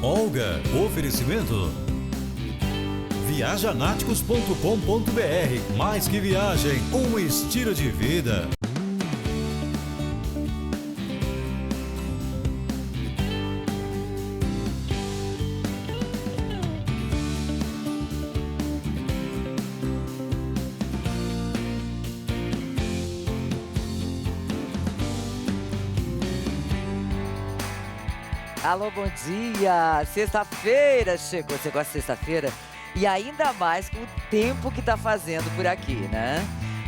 Olga, oferecimento viajanáticos.com.br. Mais que viagem, um estilo de vida. Alô, bom dia! Sexta-feira chegou. Você gosta de sexta-feira? E ainda mais com o tempo que tá fazendo por aqui, né?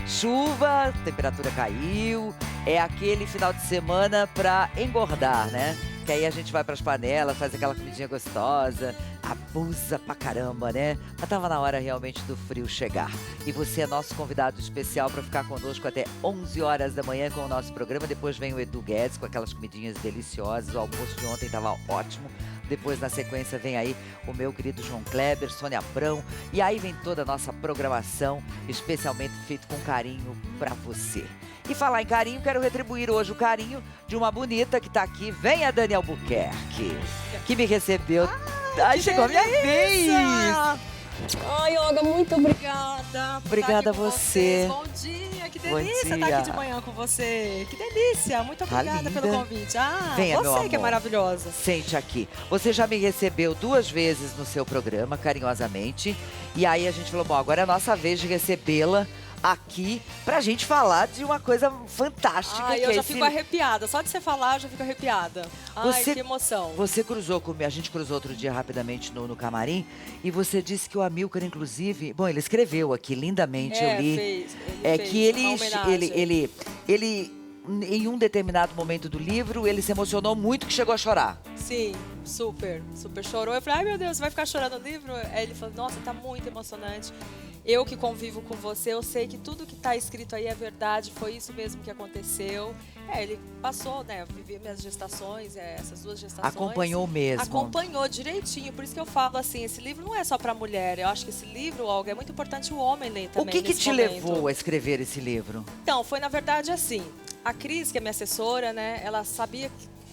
Chuva, temperatura caiu, é aquele final de semana pra engordar, né? Que aí a gente vai pras panelas, faz aquela comidinha gostosa, abusa pra caramba, né? Mas tava na hora realmente do frio chegar. E você é nosso convidado especial para ficar conosco até 11 horas da manhã com o nosso programa. Depois vem o Edu Guedes com aquelas comidinhas deliciosas. O almoço de ontem tava ótimo. Depois, na sequência, vem aí o meu querido João Kleber, Sônia Abrão. E aí vem toda a nossa programação, especialmente feito com carinho para você. E falar em carinho, quero retribuir hoje o carinho de uma bonita que tá aqui. Vem a Dani Albuquerque, que me recebeu. Ai, chegou a minha vez! Ai, Olga, muito obrigada. Obrigada a você. Bom dia, que delícia estar aqui de manhã com você. Que delícia, muito obrigada pelo convite. Venha, você que é maravilhosa. Sente aqui. Você já me recebeu 2 vezes no seu programa, carinhosamente. E aí a gente falou, bom, agora é a nossa vez de recebê-la aqui pra gente falar de uma coisa fantástica. Ai, eu já fico arrepiada. Só de você falar, eu já fico arrepiada. Ai, que emoção. Você cruzou comigo, a gente cruzou outro dia rapidamente no camarim, e você disse que o Amilcar, inclusive, bom, ele escreveu aqui lindamente, eu li. Ele em um determinado momento do livro, ele se emocionou muito que chegou a chorar. Sim, super chorou. Eu falei, ai meu Deus, você vai ficar chorando no livro? Aí ele falou, nossa, tá muito emocionante. Eu que convivo com você, eu sei que tudo que está escrito aí é verdade, foi isso mesmo que aconteceu. Ele passou, né, vivi minhas gestações, essas 2 gestações. Acompanhou mesmo. Acompanhou direitinho, por isso que eu falo assim, esse livro não é só para mulher, eu acho que esse livro, Olga, é muito importante o homem ler também. O que te levou a escrever esse livro? Então, foi na verdade assim, a Cris, que é minha assessora, né, ela sabia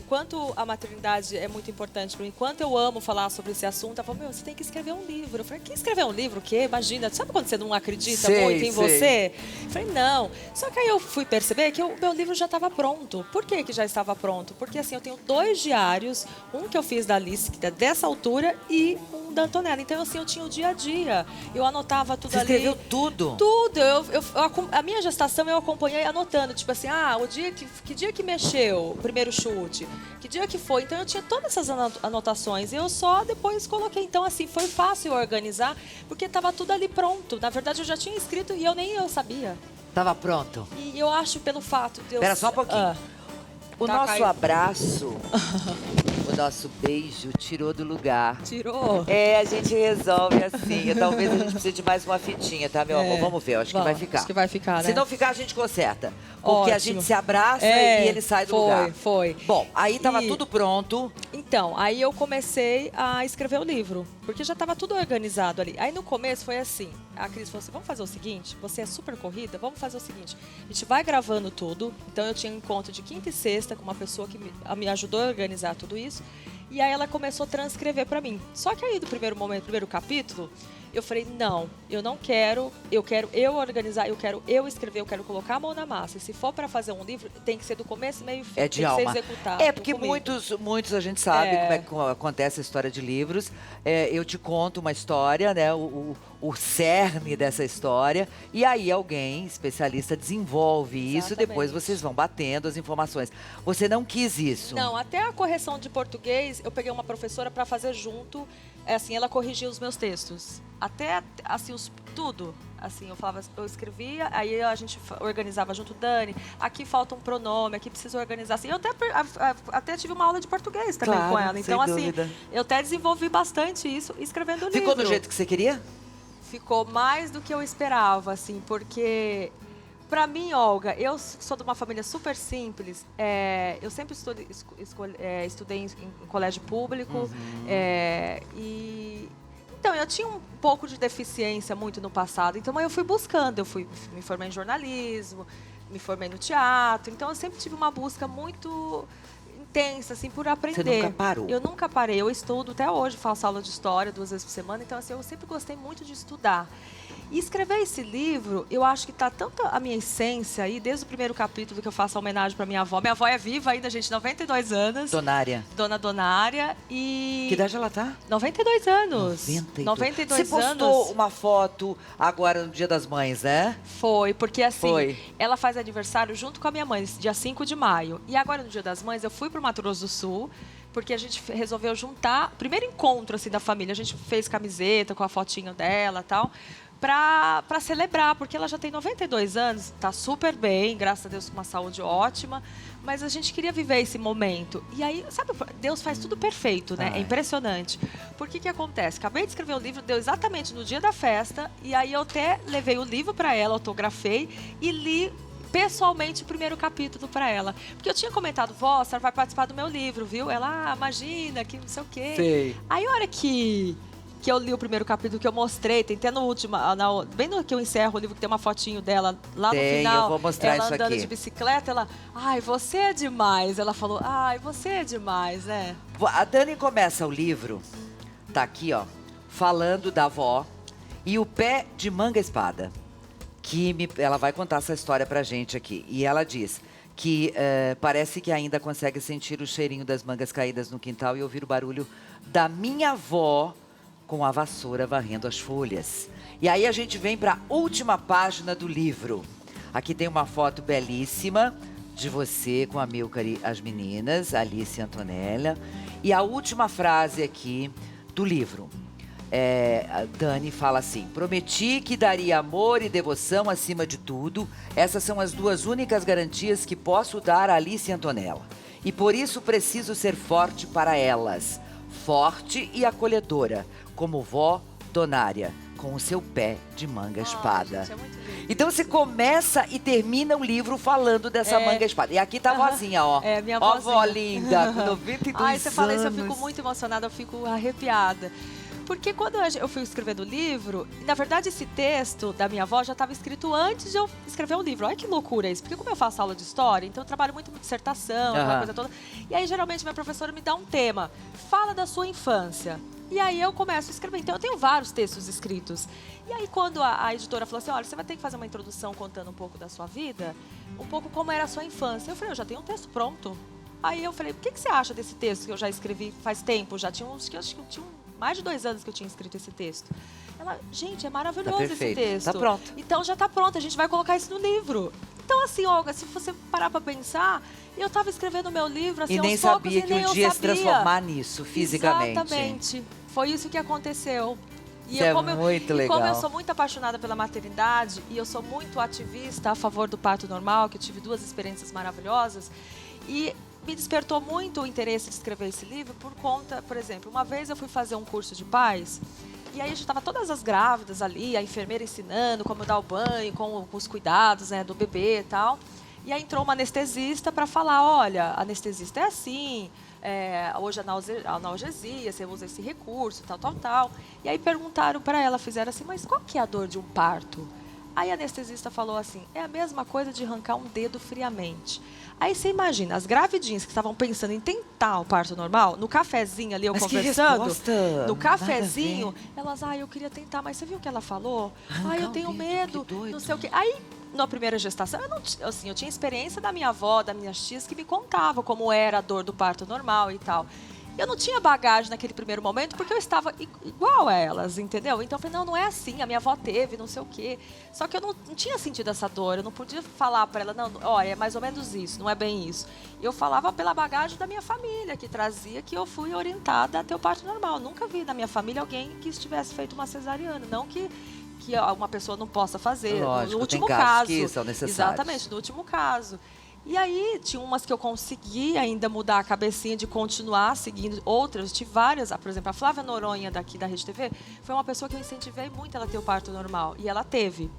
quanto a maternidade é muito importante para mim, quanto eu amo falar sobre esse assunto, ela falou, meu, você tem que escrever um livro. Eu falei, que escrever um livro? O quê? Imagina, sabe quando você não acredita muito em você? Eu falei, não. Só que aí eu fui perceber que o meu livro já estava pronto. Por que já estava pronto? Porque assim, eu tenho 2 diários, um que eu fiz da Alice, que é dessa altura, e um da Antonella. Então, assim, eu tinha o dia a dia. Eu anotava tudo ali. Você escreveu tudo? Tudo. A minha gestação eu acompanhei anotando, tipo assim, o dia que dia que mexeu o primeiro chute? Que dia que foi? Então eu tinha todas essas anotações e eu só depois coloquei. Então assim, foi fácil organizar, porque estava tudo ali pronto. Na verdade eu já tinha escrito e eu nem sabia. Tava pronto. E eu acho pelo fato de eu... Espera só um pouquinho. O nosso abraço, o nosso beijo tirou do lugar. Tirou? A gente resolve assim. Talvez a gente precise de mais uma fitinha, tá, meu amor? Vamos ver, acho que vai ficar. Acho que vai ficar, né? Se não ficar, a gente conserta. Porque Ótimo. A gente se abraça e ele sai do lugar. Foi. Bom, aí tava tudo pronto. Então, aí eu comecei a escrever o livro, porque já estava tudo organizado ali. Aí no começo foi assim, a Cris falou assim, vamos fazer o seguinte, você é super corrida, vamos fazer o seguinte, a gente vai gravando tudo. Então eu tinha um encontro de quinta e sexta com uma pessoa que me ajudou a organizar tudo isso. E aí ela começou a transcrever para mim. Só que aí do primeiro capítulo, eu falei, não, eu não quero, eu quero eu organizar, eu quero eu escrever, eu quero colocar a mão na massa. E se for para fazer um livro, tem que ser do começo, meio e fim, tem que ser executado. Porque muitos a gente sabe como é que acontece a história de livros. Eu te conto uma história, né, o cerne dessa história, e aí alguém, especialista, desenvolve isso, depois vocês vão batendo as informações. Você não quis isso? Não, até a correção de português, eu peguei uma professora para fazer junto, assim, ela corrigia os meus textos. Até, assim, tudo. Assim, eu escrevia, aí a gente organizava junto, Dani, aqui falta um pronome, aqui precisa organizar. Assim, eu até tive uma aula de português também com ela. Então, assim, eu até desenvolvi bastante isso escrevendo o livro. Ficou do jeito que você queria? Ficou mais do que eu esperava, assim, porque... Pra mim, Olga, eu sou de uma família super simples. Eu sempre estudei em colégio público. Então, eu tinha um pouco de deficiência muito no passado. Então, eu fui buscando. Me formei em jornalismo, me formei no teatro. Então, eu sempre tive uma busca muito... intensa, assim, por aprender. Você nunca parou? Eu nunca parei. Eu estudo até hoje, faço aula de história 2 vezes por semana. Então, assim, eu sempre gostei muito de estudar. E escrever esse livro, eu acho que tá tanto a minha essência aí, desde o primeiro capítulo que eu faço a homenagem para minha avó. Minha avó é viva ainda, gente, 92 anos. Donária. Dona Donária e... Que idade ela tá? 92 anos. 92 Você postou uma foto agora no Dia das Mães, né? Foi, porque assim, Foi. ela faz aniversário junto com a minha mãe, dia 5 de maio. E agora, no Dia das Mães, eu fui pro Mato Grosso do Sul, porque a gente resolveu juntar, primeiro encontro, assim, da família. A gente fez camiseta com a fotinho dela e tal, pra celebrar, porque ela já tem 92 anos, tá super bem, graças a Deus, com uma saúde ótima, mas a gente queria viver esse momento. E aí, sabe, Deus faz tudo perfeito, né? É impressionante. Por que acontece? Acabei de escrever o livro, deu exatamente no dia da festa, e aí eu até levei o livro para ela, autografei e li pessoalmente o primeiro capítulo para ela. Porque eu tinha comentado, vó, a senhora vai participar do meu livro, viu? Ela, imagina, que não sei o quê. Sei. Aí a hora que eu li o primeiro capítulo, que eu mostrei, tem até no último, bem no que eu encerro o livro, que tem uma fotinho dela lá no final. Eu vou mostrar ela isso andando aqui. de bicicleta, ela, ai, você é demais. Ela falou, ai, você é demais, né? A Dani começa o livro, tá aqui, ó, falando da avó e o pé de manga-espada. Ela vai contar essa história pra gente aqui. E ela diz que parece que ainda consegue sentir o cheirinho das mangas caídas no quintal e ouvir o barulho da minha avó com a vassoura varrendo as folhas. E aí a gente vem para a última página do livro. Aqui tem uma foto belíssima de você com a Milcar e as meninas, Alice e Antonella. E a última frase aqui do livro. A Dani fala assim: prometi que daria amor e devoção acima de tudo. Essas são as 2 únicas garantias que posso dar a Alice e Antonella. E por isso preciso ser forte para elas. Forte e acolhedora, como vó Donária, com o seu pé de manga-espada. Gente, é muito lindo. Então você começa e termina o livro falando dessa manga-espada. E aqui tá a vozinha, ó. É, minha ó, vozinha. vó linda, com 92 Ai, você fala isso, eu anos. fico muito emocionada, eu fico arrepiada. Porque quando eu fui escrevendo o livro, na verdade esse texto da minha avó já estava escrito antes de eu escrever o livro. Olha que loucura isso. Porque como eu faço aula de história, então eu trabalho muito com dissertação, aquela coisa toda. E aí geralmente minha professora me dá um tema. Fala da sua infância. E aí eu começo a escrever. Então eu tenho vários textos escritos. E aí quando a editora falou assim, olha, você vai ter que fazer uma introdução contando um pouco da sua vida, um pouco como era a sua infância. Eu falei, eu já tenho um texto pronto. Aí eu falei, o que você acha desse texto que eu já escrevi faz tempo? Já tinha acho que tinha mais de 2 anos que eu tinha escrito esse texto. Ela, gente, é maravilhoso esse texto. Tá pronto. Então já tá pronto, a gente vai colocar isso no livro. Então assim, Olga, se você parar pra pensar, eu tava escrevendo o meu livro assim, E nem aos poucos, sabia que um dia ia se transformar nisso, fisicamente. Exatamente. Foi isso que aconteceu. E Isso é muito legal. E como eu sou muito apaixonada pela maternidade e eu sou muito ativista a favor do parto normal, que eu tive 2 experiências maravilhosas, e me despertou muito o interesse de escrever esse livro por conta, por exemplo, uma vez eu fui fazer um curso de pais e aí a gente estava todas as grávidas ali, a enfermeira ensinando como dar o banho, com os cuidados, né, do bebê e tal. E aí entrou uma anestesista para falar, olha, anestesista é assim, hoje a analgesia, você usa esse recurso, tal. E aí perguntaram para ela, fizeram assim, mas qual que é a dor de um parto? Aí a anestesista falou assim, é a mesma coisa de arrancar um dedo friamente. Aí você imagina, as gravidinhas que estavam pensando em tentar o parto normal, no cafezinho ali, eu Mas conversando, que resposta, no nada a cafezinho, ver. elas, eu queria tentar, mas você viu o que ela falou? Arrancar Eu o tenho dedo, medo, que doido. não sei o quê. Aí, na primeira gestação, eu tinha experiência da minha avó, das minhas tias, que me contavam como era a dor do parto normal e tal. Eu não tinha bagagem naquele primeiro momento, porque eu estava igual a elas, entendeu? Então eu falei, não é assim, a minha avó teve, não sei o quê. Só que eu não tinha sentido essa dor, eu não podia falar para ela, não, olha, é mais ou menos isso, não é bem isso. Eu falava pela bagagem da minha família, que trazia que eu fui orientada a ter o parto normal. Nunca vi na minha família alguém que tivesse feito uma cesariana, não que uma pessoa não possa fazer. Lógico, no último tem casos caso. que são necessários. Exatamente, no último caso. E aí, tinha umas que eu consegui ainda mudar a cabecinha de continuar seguindo, outras, tive várias. Por exemplo, a Flávia Noronha, daqui da Rede TV, foi uma pessoa que eu incentivei muito ela a ter o parto normal. E ela teve.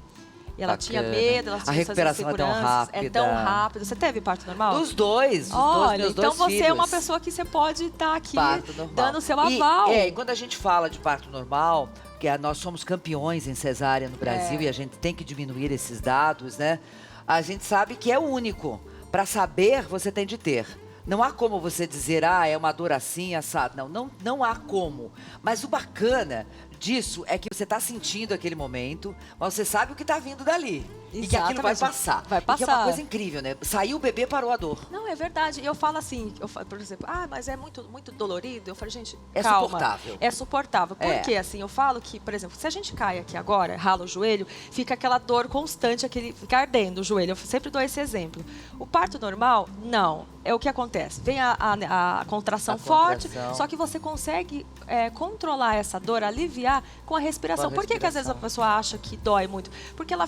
E ela tinha medo, ela tinha essas recuperação é tão inseguranças. É tão rápida. rápido. Você teve parto normal? Os dois, Olha, meus então dois você filhos. é uma pessoa que você pode estar aqui Parto normal. dando o seu aval. E quando a gente fala de parto normal, porque nós somos campeões em cesárea no Brasil e a gente tem que diminuir esses dados, né? A gente sabe que é único. Para saber, você tem de ter. Não há como você dizer, é uma dor assim, assado. Não há como. Mas o bacana disso é que você está sentindo aquele momento, mas você sabe o que está vindo dali. E que aquilo vai passar. Vai passar. E que é uma coisa incrível, né? Saiu o bebê, parou a dor. Não, é verdade. E eu falo assim, por exemplo, mas é muito, muito dolorido. Eu falo, gente, É calma. suportável. É suportável. É. Porque, assim, eu falo que, por exemplo, se a gente cai aqui agora, rala o joelho, fica aquela dor constante, fica ardendo o joelho. Eu sempre dou esse exemplo. O parto normal, não. É o que acontece. Vem a contração forte, só que você consegue controlar essa dor, aliviar com a respiração. Por que às vezes a pessoa acha que dói muito? Porque ela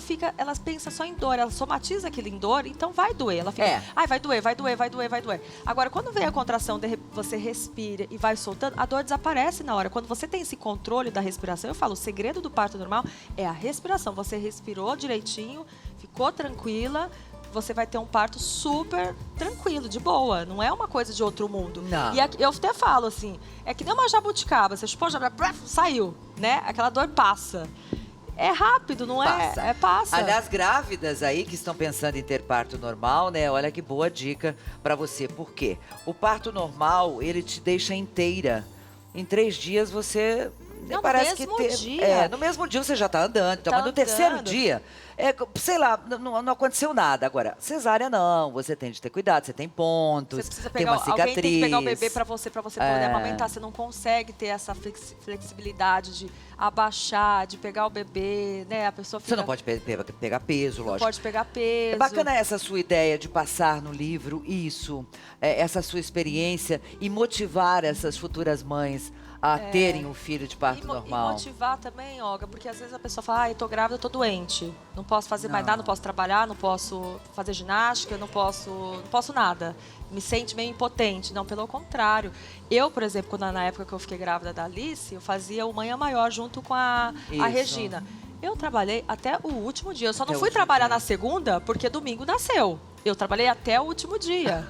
pensa só em dor, ela somatiza aquilo em dor, então vai doer. Ela fica, vai doer, vai doer, vai doer, vai doer. Agora, quando vem a contração, você respira e vai soltando, a dor desaparece na hora. Quando você tem esse controle da respiração, eu falo, o segredo do parto normal é a respiração. Você respirou direitinho, ficou tranquila, você vai ter um parto super tranquilo, de boa. Não é uma coisa de outro mundo. Não. E eu até falo assim, é que nem uma jabuticaba. Você chupou, saiu, né? Aquela dor passa. É rápido, não é? Passa. Aliás, grávidas aí que estão pensando em ter parto normal, né? Olha que boa dica pra você. Por quê? O parto normal, ele te deixa inteira. Em 3 dias você... Não, parece no mesmo que dia. no mesmo dia você já tá andando. Então, mas no terceiro dia, sei lá, não aconteceu nada. Agora, cesárea não, você tem de ter cuidado, você tem pontos, Você precisa tem pegar, uma cicatriz. alguém tem que pegar o bebê pra você poder amamentar. Você não consegue ter essa flexibilidade de abaixar, de pegar o bebê, né? A pessoa fica... Você não pode pegar peso, lógico. Não pode pegar peso. É bacana essa sua ideia de passar no livro isso, essa sua experiência e motivar essas futuras mães a terem um filho de parto normal. E motivar também, Olga, porque às vezes a pessoa fala, eu tô grávida, eu tô doente. Não posso fazer mais nada, não posso trabalhar, não posso fazer ginástica, não posso nada. Me sente meio impotente. Não, pelo contrário. Eu, por exemplo, na época que eu fiquei grávida da Alice, eu fazia o Manhã Maior junto com a Regina. Eu trabalhei até o último dia. Eu só não fui trabalhar na segunda, porque domingo nasceu. Eu trabalhei até o último dia.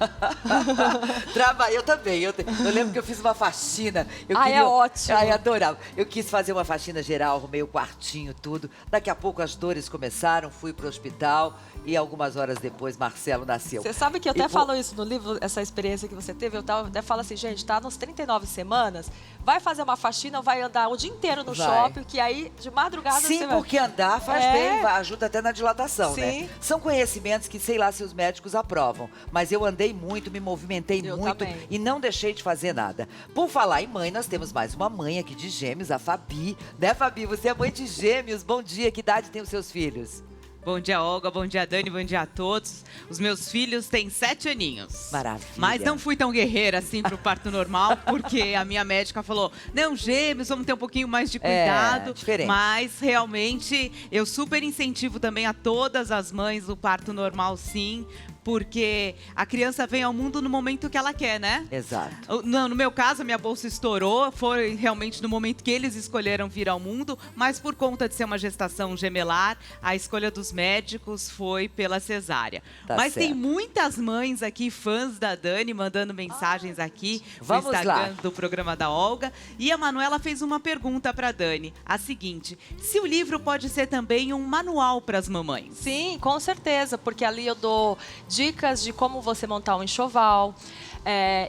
Eu também. Eu lembro que eu fiz uma faxina. É ótimo. Adorava. Eu quis fazer uma faxina geral, arrumei o quartinho, tudo. Daqui a pouco as dores começaram, fui pro hospital e algumas horas depois Marcelo nasceu. Você sabe que eu até falo isso no livro, essa experiência que você teve. Eu até falo assim, gente, tá nos 39 semanas, vai fazer uma faxina, vai andar o dia inteiro no shopping, que aí de madrugada Sim, você vai... porque andar faz bem, ajuda até na dilatação, Sim. né? São conhecimentos que, sei lá, se os médicos aprovam. Mas eu andei muito, me movimentei muito também. e não deixei de fazer nada. Por falar em mãe, nós temos mais uma mãe aqui de gêmeos, a Fabi. Né, Fabi? Você é mãe de gêmeos. Bom dia. Que idade tem os seus filhos? Bom dia, Olga. Bom dia, Dani. Bom dia a todos. Os meus filhos têm 7 aninhos. Maravilha. Mas não fui tão guerreira assim pro parto normal, porque a minha médica falou, não, gêmeos, vamos ter um pouquinho mais de cuidado. Diferente. Mas, realmente, eu super incentivo também a todas as mães o parto normal, sim, porque a criança vem ao mundo no momento que ela quer, né? Exato. No meu caso, a minha bolsa estourou, foi realmente no momento que eles escolheram vir ao mundo, mas por conta de ser uma gestação gemelar, a escolha dos médicos foi pela cesárea. Mas tem muitas mães aqui, fãs da Dani, mandando mensagens aqui no Instagram do programa da Olga. E a Manuela fez uma pergunta para Dani, a seguinte, se o livro pode ser também um manual para as mamães? Sim, com certeza, porque ali eu dou dicas de como você montar um enxoval.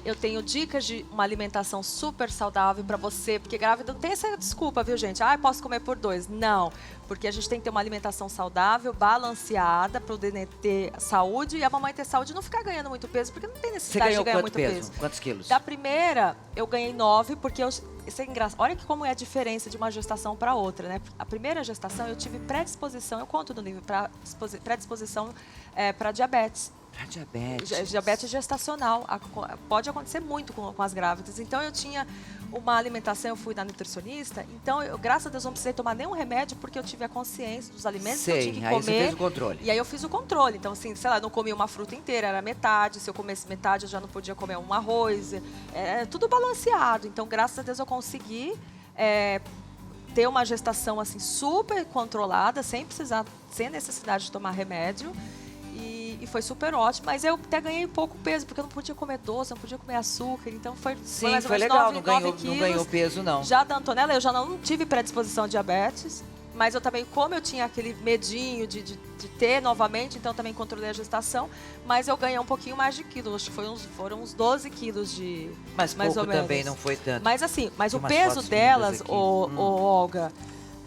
Eu tenho dicas de uma alimentação super saudável para você, porque grávida não tem essa desculpa, viu, gente? Posso comer por 2. Não, porque a gente tem que ter uma alimentação saudável, balanceada, para o nenê ter saúde e a mamãe ter saúde e não ficar ganhando muito peso, porque não tem necessidade de ganhar muito peso. Quantos quilos? Da primeira, eu ganhei 9, porque isso é engraçado. Olha como é a diferença de uma gestação para outra, né? A primeira gestação eu tive predisposição, eu conto no livro, predisposição para diabetes. Para diabetes. Diabetes gestacional. Pode acontecer muito com as grávidas. Então, eu tinha uma alimentação, eu fui na nutricionista. Então, graças a Deus, não precisei tomar nenhum remédio, porque eu tive a consciência dos alimentos que eu tinha que comer. Aí você fez o controle. E aí eu fiz o controle. Então, assim, sei lá, eu não comia uma fruta inteira, era metade. Se eu comesse metade, eu já não podia comer um arroz. Tudo balanceado. Então, graças a Deus, eu consegui ter uma gestação, assim, super controlada, sem necessidade de tomar remédio. E foi super ótimo, mas eu até ganhei pouco peso, porque eu não podia comer doce, não podia comer açúcar, então foi Sim, mais ou foi menos legal, 9 não ganhou peso, não. Já da Antonella, eu já não tive predisposição a diabetes, Mas eu também, como eu tinha aquele medinho de ter novamente, então também controlei a gestação, mas eu ganhei um pouquinho mais de quilos, acho que foram uns 12 quilos de... Mas mais pouco ou menos. também não foi tanto. Mas assim, Tem o umas peso fotos delas, lindas aqui. Olga,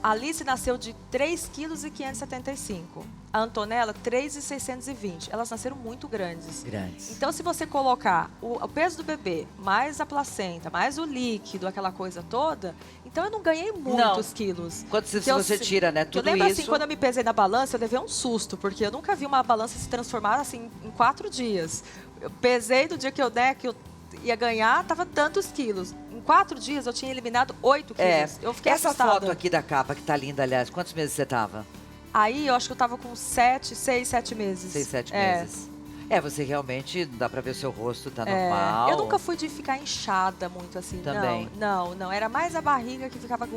a Alice nasceu de 3,575 kg. A Antonella, 3,620 kg. Elas nasceram muito grandes. Então, se você colocar o peso do bebê, mais a placenta, mais o líquido, aquela coisa toda, então eu não ganhei muitos quilos. Quando você tira, né, tudo eu lembro isso... assim, quando eu me pesei na balança, eu levei um susto, porque eu nunca vi uma balança se transformar assim em 4 dias. Eu pesei do dia que eu ia ganhar, tava tantos quilos. Em 4 dias eu tinha eliminado 8 quilos. Eu fiquei Essa assustada. foto aqui da capa, que tá linda, aliás, quantos meses você tava? Aí eu acho que eu tava com 6, 7 meses. 6, 7 meses. Você realmente, dá pra ver o seu rosto, tá normal. Eu nunca fui de ficar inchada muito assim, também. Não. Era mais a barriga que ficava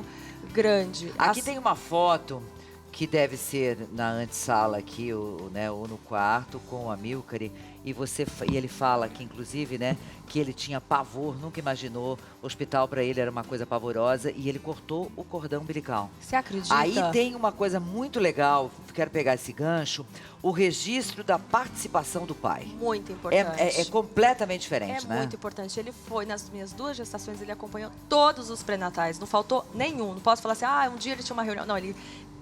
grande. Aqui tem uma foto que deve ser na antessala aqui, ou no quarto, com a Milcare. E ele fala que, inclusive, né, que ele tinha pavor, nunca imaginou. O hospital para ele era uma coisa pavorosa e ele cortou o cordão umbilical. Você acredita? Aí tem uma coisa muito legal, quero pegar esse gancho, o registro da participação do pai. Muito importante. É completamente diferente, né? É muito importante. Ele foi, nas minhas 2 gestações, ele acompanhou todos os pré-natais, não faltou nenhum. Não posso falar assim, um dia ele tinha uma reunião. Não, ele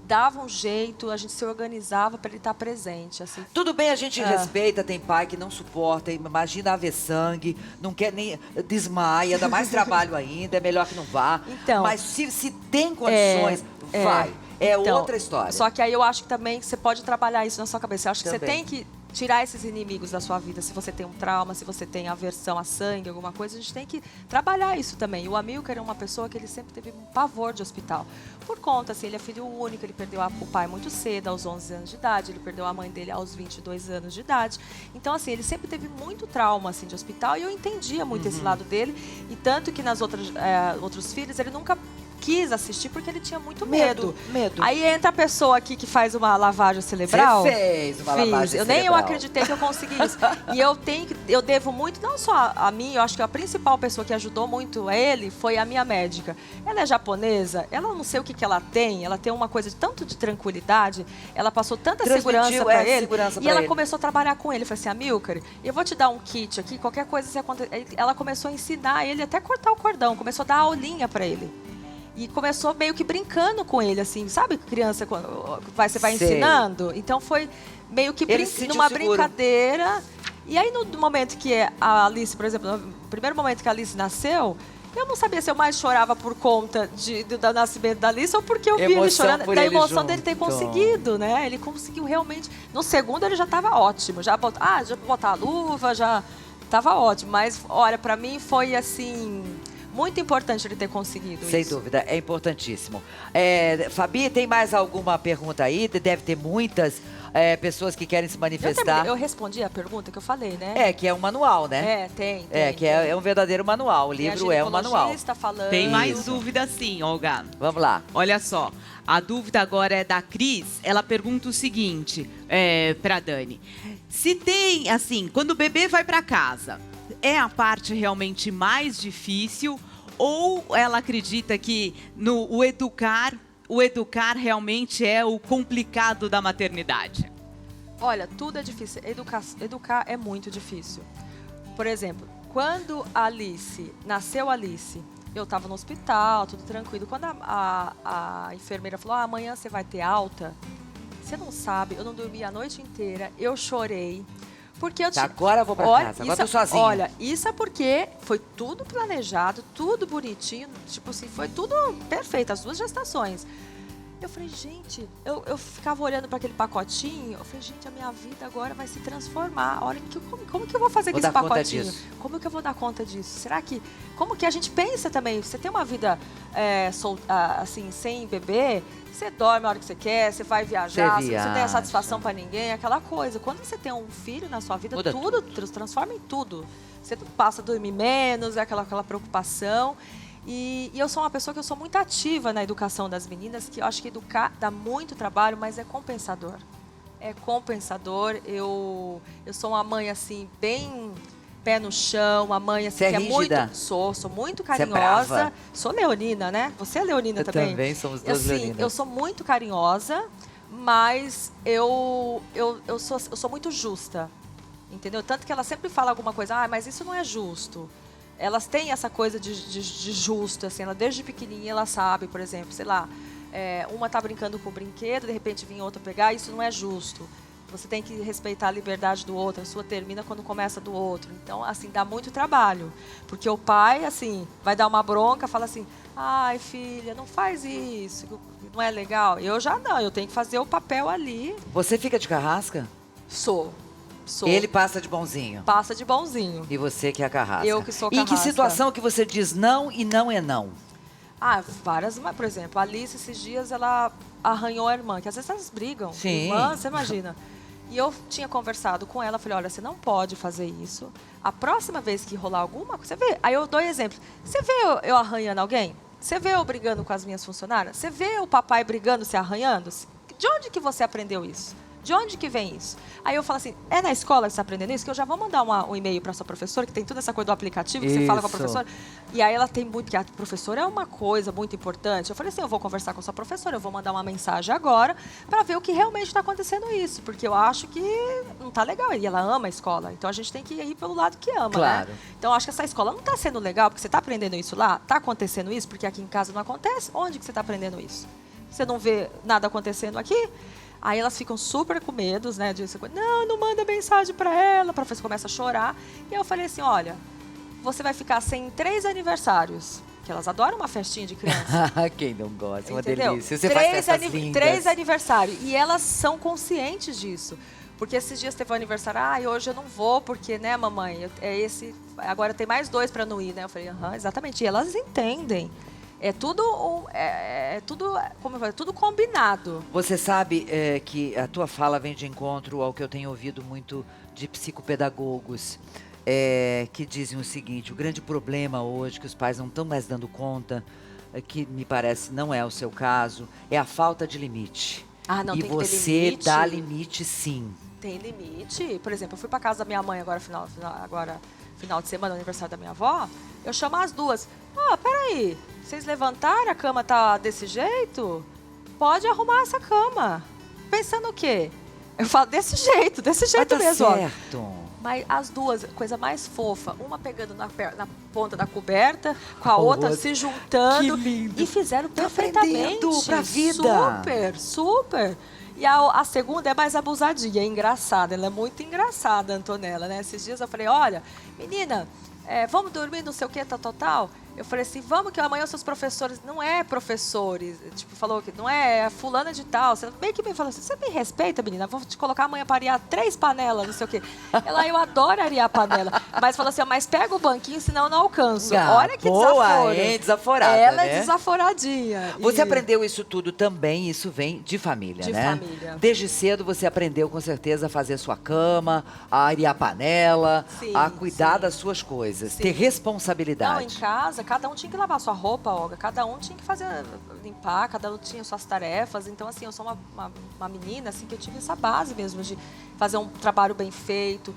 dava um jeito, a gente se organizava para ele estar presente. Assim. Tudo bem, a gente respeita, tem pai que não suporta, imagina haver sangue, não quer nem desmaia, dá mais trabalho ainda, é melhor que não vá. Então, mas se tem condições, vai. Então, outra história. Só que aí eu acho que também você pode trabalhar isso na sua cabeça. Eu acho que você tem que tirar esses inimigos da sua vida. Se você tem um trauma, se você tem aversão a sangue, alguma coisa, a gente tem que trabalhar isso também. O Amilcar era uma pessoa que ele sempre teve um pavor de hospital. Por conta, assim, ele é filho único, ele perdeu o pai muito cedo, aos 11 anos de idade, ele perdeu a mãe dele aos 22 anos de idade. Então, assim, ele sempre teve muito trauma, assim, de hospital e eu entendia muito esse lado dele. E tanto que nas outros filhos, ele nunca quis assistir porque ele tinha muito medo. Aí entra a pessoa aqui que faz uma lavagem cerebral. Você fez uma lavagem cerebral. Nem eu acreditei que eu consegui isso. E eu devo muito, não só a mim, eu acho que a principal pessoa que ajudou muito ele foi a minha médica. Ela é japonesa, ela não sei o que ela tem uma coisa tanto de tranquilidade, ela passou tanta segurança para ele. E ela começou a trabalhar com ele. Eu falei assim, Amilcar, eu vou te dar um kit aqui, qualquer coisa se acontecer. Ela começou a ensinar ele até cortar o cordão, começou a dar aulinha para ele. E começou meio que brincando com ele, assim, sabe? Criança, você vai ensinando. Então foi meio que numa brincadeira. E aí no momento que a Alice, por exemplo, no primeiro momento que a Alice nasceu, eu não sabia se eu mais chorava por conta do nascimento da Alice ou porque eu vi ele chorando, da emoção dele ter conseguido, né? Ele conseguiu realmente. No segundo ele já estava ótimo, já botar a luva, já estava ótimo. Mas, olha, para mim foi assim. Muito importante ele ter conseguido isso. Sem dúvida, é importantíssimo. Fabi, tem mais alguma pergunta aí? Deve ter muitas pessoas que querem se manifestar. Eu respondi a pergunta que eu falei, né? Que é um manual, né? Tem. É um verdadeiro manual. O livro é um manual. Tem mais dúvida sim, Olga. Vamos lá. Olha só, a dúvida agora é da Cris. Ela pergunta o seguinte para Dani. Se tem, assim, quando o bebê vai para casa, é a parte realmente mais difícil ou ela acredita que o educar realmente é o complicado da maternidade? Olha, tudo é difícil. Educar é muito difícil. Por exemplo, quando nasceu a Alice, eu estava no hospital, tudo tranquilo. Quando a enfermeira falou, amanhã você vai ter alta, você não sabe, eu não dormi a noite inteira, eu chorei. Porque agora eu vou pra casa, agora eu tô sozinha. Olha, isso é porque foi tudo planejado, tudo bonitinho, tipo assim, foi tudo perfeito, as 2 gestações. Eu falei, gente, eu ficava olhando para aquele pacotinho, eu falei, gente, a minha vida agora vai se transformar. Olha, como que eu vou fazer com esse pacotinho? Como que eu vou dar conta disso? Como que a gente pensa também? Você tem uma vida assim, sem bebê, você dorme a hora que você quer, você vai viajar, você não tem a satisfação para ninguém, aquela coisa. Quando você tem um filho na sua vida, tudo transforma em tudo. Você passa a dormir menos, aquela preocupação. E eu sou uma pessoa que eu sou muito ativa na educação das meninas, que eu acho que educar dá muito trabalho, mas é compensador. É compensador. Eu sou uma mãe, assim, bem pé no chão, a mãe assim, Você é que é rígida? muito... Sou muito Você é carinhosa. brava? Sou leonina, né? Você é leonina Eu também? também, somos duas Assim, leoninas. eu sou muito carinhosa, mas eu sou muito justa, entendeu? Tanto que ela sempre fala alguma coisa, mas isso não é justo. Elas têm essa coisa de justo, assim, ela desde pequenininha ela sabe, por exemplo, sei lá, uma tá brincando com o brinquedo, de repente vem outra pegar, isso não é justo. Você tem que respeitar a liberdade do outro, a sua termina quando começa do outro. Então, assim, dá muito trabalho. Porque o pai, assim, vai dar uma bronca, fala assim, ai, filha, não faz isso, não é legal. Eu já não, eu tenho que fazer o papel ali. Você fica de carrasca? Sou. Ele passa de bonzinho. Passa de bonzinho. E você que é a carrasca. Eu que sou E em que carrasca. situação que você diz não e não é não? Várias, por exemplo, a Alice esses dias ela arranhou a irmã, que às vezes elas brigam. Sim. Irmã, você imagina. E eu tinha conversado com ela, falei, olha, você não pode fazer isso. A próxima vez que rolar alguma coisa, você vê, aí eu dou exemplo. Você vê eu arranhando alguém? Você vê eu brigando com as minhas funcionárias? Você vê o papai brigando, se arranhando? De onde que você aprendeu isso? De onde que vem isso? Aí eu falo assim, é na escola que você está aprendendo isso? Que eu já vou mandar um e-mail para sua professora, que tem toda essa coisa do aplicativo, que você fala com a professora. E aí ela tem muito, que a professora é uma coisa muito importante. Eu falei assim, eu vou conversar com a sua professora, eu vou mandar uma mensagem agora para ver o que realmente está acontecendo isso. Porque eu acho que não está legal. E ela ama a escola, então a gente tem que ir pelo lado que ama, claro, né? Então eu acho que essa escola não está sendo legal, porque você está aprendendo isso lá? Está acontecendo isso? Porque aqui em casa não acontece? Onde que você está aprendendo isso? Você não vê nada acontecendo aqui? Aí elas ficam super com medo, né? Não manda mensagem para ela. A professora começa a chorar. E eu falei assim, olha, você vai ficar sem 3 aniversários. Que elas adoram uma festinha de criança. Quem não gosta, uma Entendeu? delícia. Você faz festas lindas. 3 aniversários. E elas são conscientes disso. Porque esses dias teve um aniversário, hoje eu não vou, porque, né, mamãe, agora tem mais 2 para não ir, né? Eu falei, exatamente. E elas entendem. É tudo, como eu falei, tudo combinado. Você sabe que a tua fala vem de encontro ao que eu tenho ouvido muito de psicopedagogos, que dizem o seguinte, o grande problema hoje, que os pais não estão mais dando conta, que me parece não é o seu caso, é a falta de limite. Não, e tem que ter você limite. dá limite, sim. Tem limite. Por exemplo, eu fui para casa da minha mãe agora, final de semana, aniversário da minha avó, eu chamo as duas. Peraí, vocês levantaram, a cama tá desse jeito? Pode arrumar essa cama. Pensando o quê? Eu falo desse jeito mesmo. Certo. Mas as duas, coisa mais fofa, uma pegando na ponta da coberta, com a outra se juntando. Que lindo. E fizeram perfeitamente. Pra vida. Super, super. E a segunda é mais abusadinha, é engraçada. Ela é muito engraçada, a Antonella, né? Esses dias eu falei, olha, menina, vamos dormir, não sei o que, tal. Eu falei assim, vamos que amanhã os seus professores, não é professores, tipo, falou que não é fulana de tal. Você meio que me falou assim, você me respeita, menina, vou te colocar amanhã para arear 3 panelas, não sei o quê. Eu adoro arear panela. Mas falou assim, mas pega o banquinho, senão eu não alcanço. Olha que desaforo. Desaforada, ela né? é desaforadinha. Você aprendeu isso tudo também, isso vem de família, né? De família. Desde cedo você aprendeu, com certeza, a fazer sua cama, a arear panela, a cuidar das suas coisas, ter responsabilidade. Não, em casa, cada um tinha que lavar sua roupa, Olga. Cada um tinha que limpar, cada um tinha suas tarefas. Então, assim, eu sou uma menina, assim, que eu tive essa base mesmo de fazer um trabalho bem feito.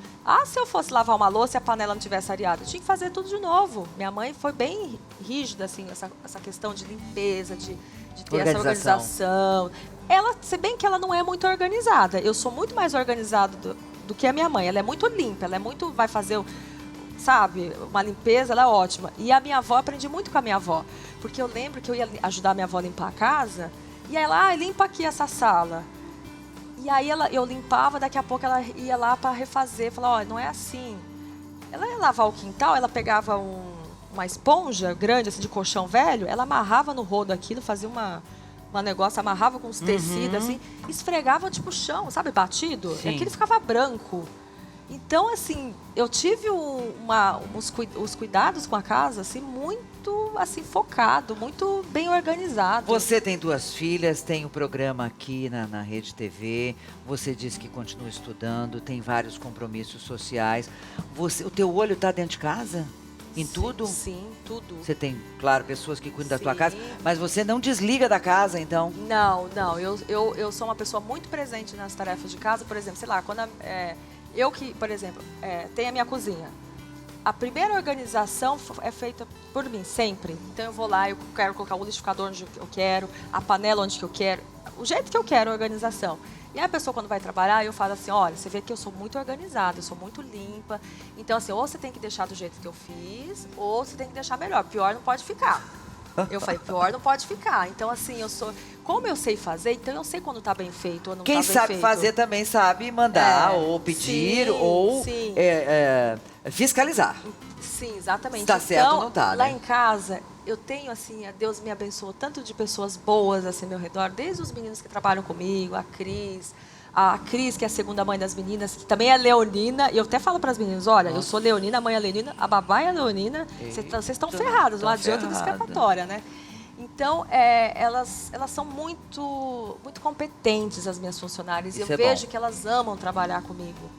Se eu fosse lavar uma louça e a panela não tivesse areada, eu tinha que fazer tudo de novo. Minha mãe foi bem rígida, assim, essa questão de limpeza, de ter essa organização. Ela, se bem que ela não é muito organizada. Eu sou muito mais organizada do que a minha mãe. Ela é muito limpa, vai fazer sabe, uma limpeza, ela é ótima. E a minha avó, aprendi muito com a minha avó. Porque eu lembro que eu ia ajudar a minha avó a limpar a casa. E aí ela, limpa aqui essa sala. E aí eu limpava, daqui a pouco ela ia lá para refazer. Falava, não é assim. Ela ia lavar o quintal, ela pegava uma esponja grande, assim, de colchão velho, ela amarrava no rodo aquilo, fazia uma negócio, amarrava com uns tecidos, assim, esfregava, tipo, o chão, sabe, batido. Sim. E aquilo ficava branco. Então, assim, eu tive os cuidados com a casa, assim, muito, assim, focado, muito bem organizado. Você tem 2 filhas, tem o programa aqui na Rede TV, você disse que continua estudando, tem vários compromissos sociais. O teu olho está dentro de casa? Em tudo? Sim, tudo. Você tem, claro, pessoas que cuidam da tua casa, mas você não desliga da casa, então? Não. Eu sou uma pessoa muito presente nas tarefas de casa. Por exemplo, sei lá, quando... eu que, por exemplo, tenho a minha cozinha. a primeira organização é feita por mim, sempre. Então eu vou lá, eu quero colocar o liquidificador onde eu quero, a panela onde eu quero, o jeito que eu quero a organização. E aí a pessoa, quando vai trabalhar, eu falo assim, olha, você vê que eu sou muito organizada, eu sou muito limpa. Então, assim, ou você tem que deixar do jeito que eu fiz, ou você tem que deixar melhor. Pior não pode ficar. Eu falei, pior não pode ficar. Então, assim, como eu sei fazer, então eu sei quando tá bem feito ou não tá bem feito. Quem sabe fazer também sabe mandar, ou pedir, ou fiscalizar. Sim, exatamente. Se tá certo ou não tá, né? Lá em casa, eu tenho, assim, Deus me abençoou tanto de pessoas boas, assim, ao meu redor, desde os meninos que trabalham comigo, a Cris, que é a segunda mãe das meninas, que também é leonina, e eu até falo para as meninas, olha, eu sou leonina, a mãe é leonina, a babá é leonina, vocês estão ferrados, não adianta de escapatória, né? Então, elas são muito, muito competentes, as minhas funcionárias, e eu vejo que elas amam trabalhar comigo.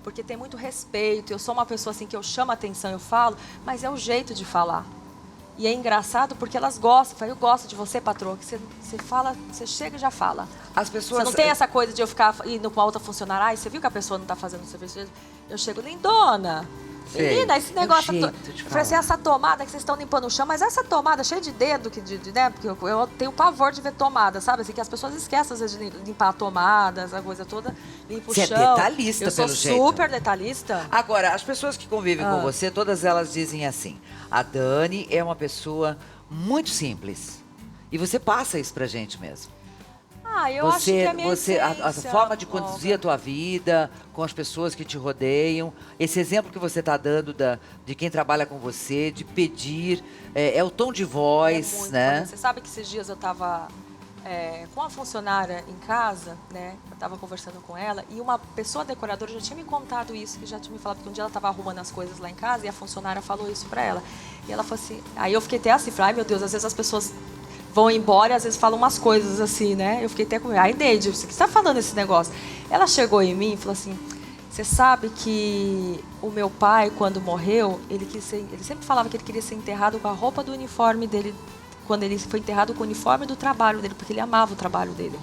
Porque tem muito respeito, eu sou uma pessoa assim que eu chamo a atenção, eu falo, mas é o jeito de falar. E é engraçado porque elas gostam, eu gosto de você, patroa, que você fala, você chega e já fala. As pessoas... Você não tem essa coisa de eu ficar indo com a outra funcionária, você viu que a pessoa não está fazendo o serviço? Eu chego, lindona, menina, esse negócio... Eu falei assim, essa tomada que vocês estão limpando o chão, mas essa tomada cheia de dedo, né? Porque eu tenho pavor de ver tomada, sabe? Assim, que as pessoas esquecem, às vezes, de limpar a tomada, essa coisa toda, limpa o chão. Você é detalhista, pelo jeito. Eu sou super detalhista. Agora, as pessoas que convivem com você, todas elas dizem assim, a Dani é uma pessoa muito simples. E você passa isso pra gente mesmo. Eu acho que é a minha a forma de conduzir a tua vida, com as pessoas que te rodeiam, esse exemplo que você está dando de quem trabalha com você, de pedir, é o tom de voz, né? Você sabe que esses dias eu estava com uma funcionária em casa, né? Eu estava conversando com ela e uma pessoa decoradora já tinha me contado isso, que já tinha me falado que um dia ela estava arrumando as coisas lá em casa e a funcionária falou isso para ela. E ela falou assim, aí eu fiquei até assim, falei, ai meu Deus, às vezes as pessoas vão embora e às vezes falam umas coisas assim, né? Eu fiquei até com... Ai, Neide, você que está falando esse negócio? Ela chegou em mim e falou assim, você sabe que o meu pai, quando morreu, ele sempre falava que ele queria ser enterrado com a roupa do uniforme dele, quando ele foi enterrado com o uniforme do trabalho dele, porque ele amava o trabalho dele.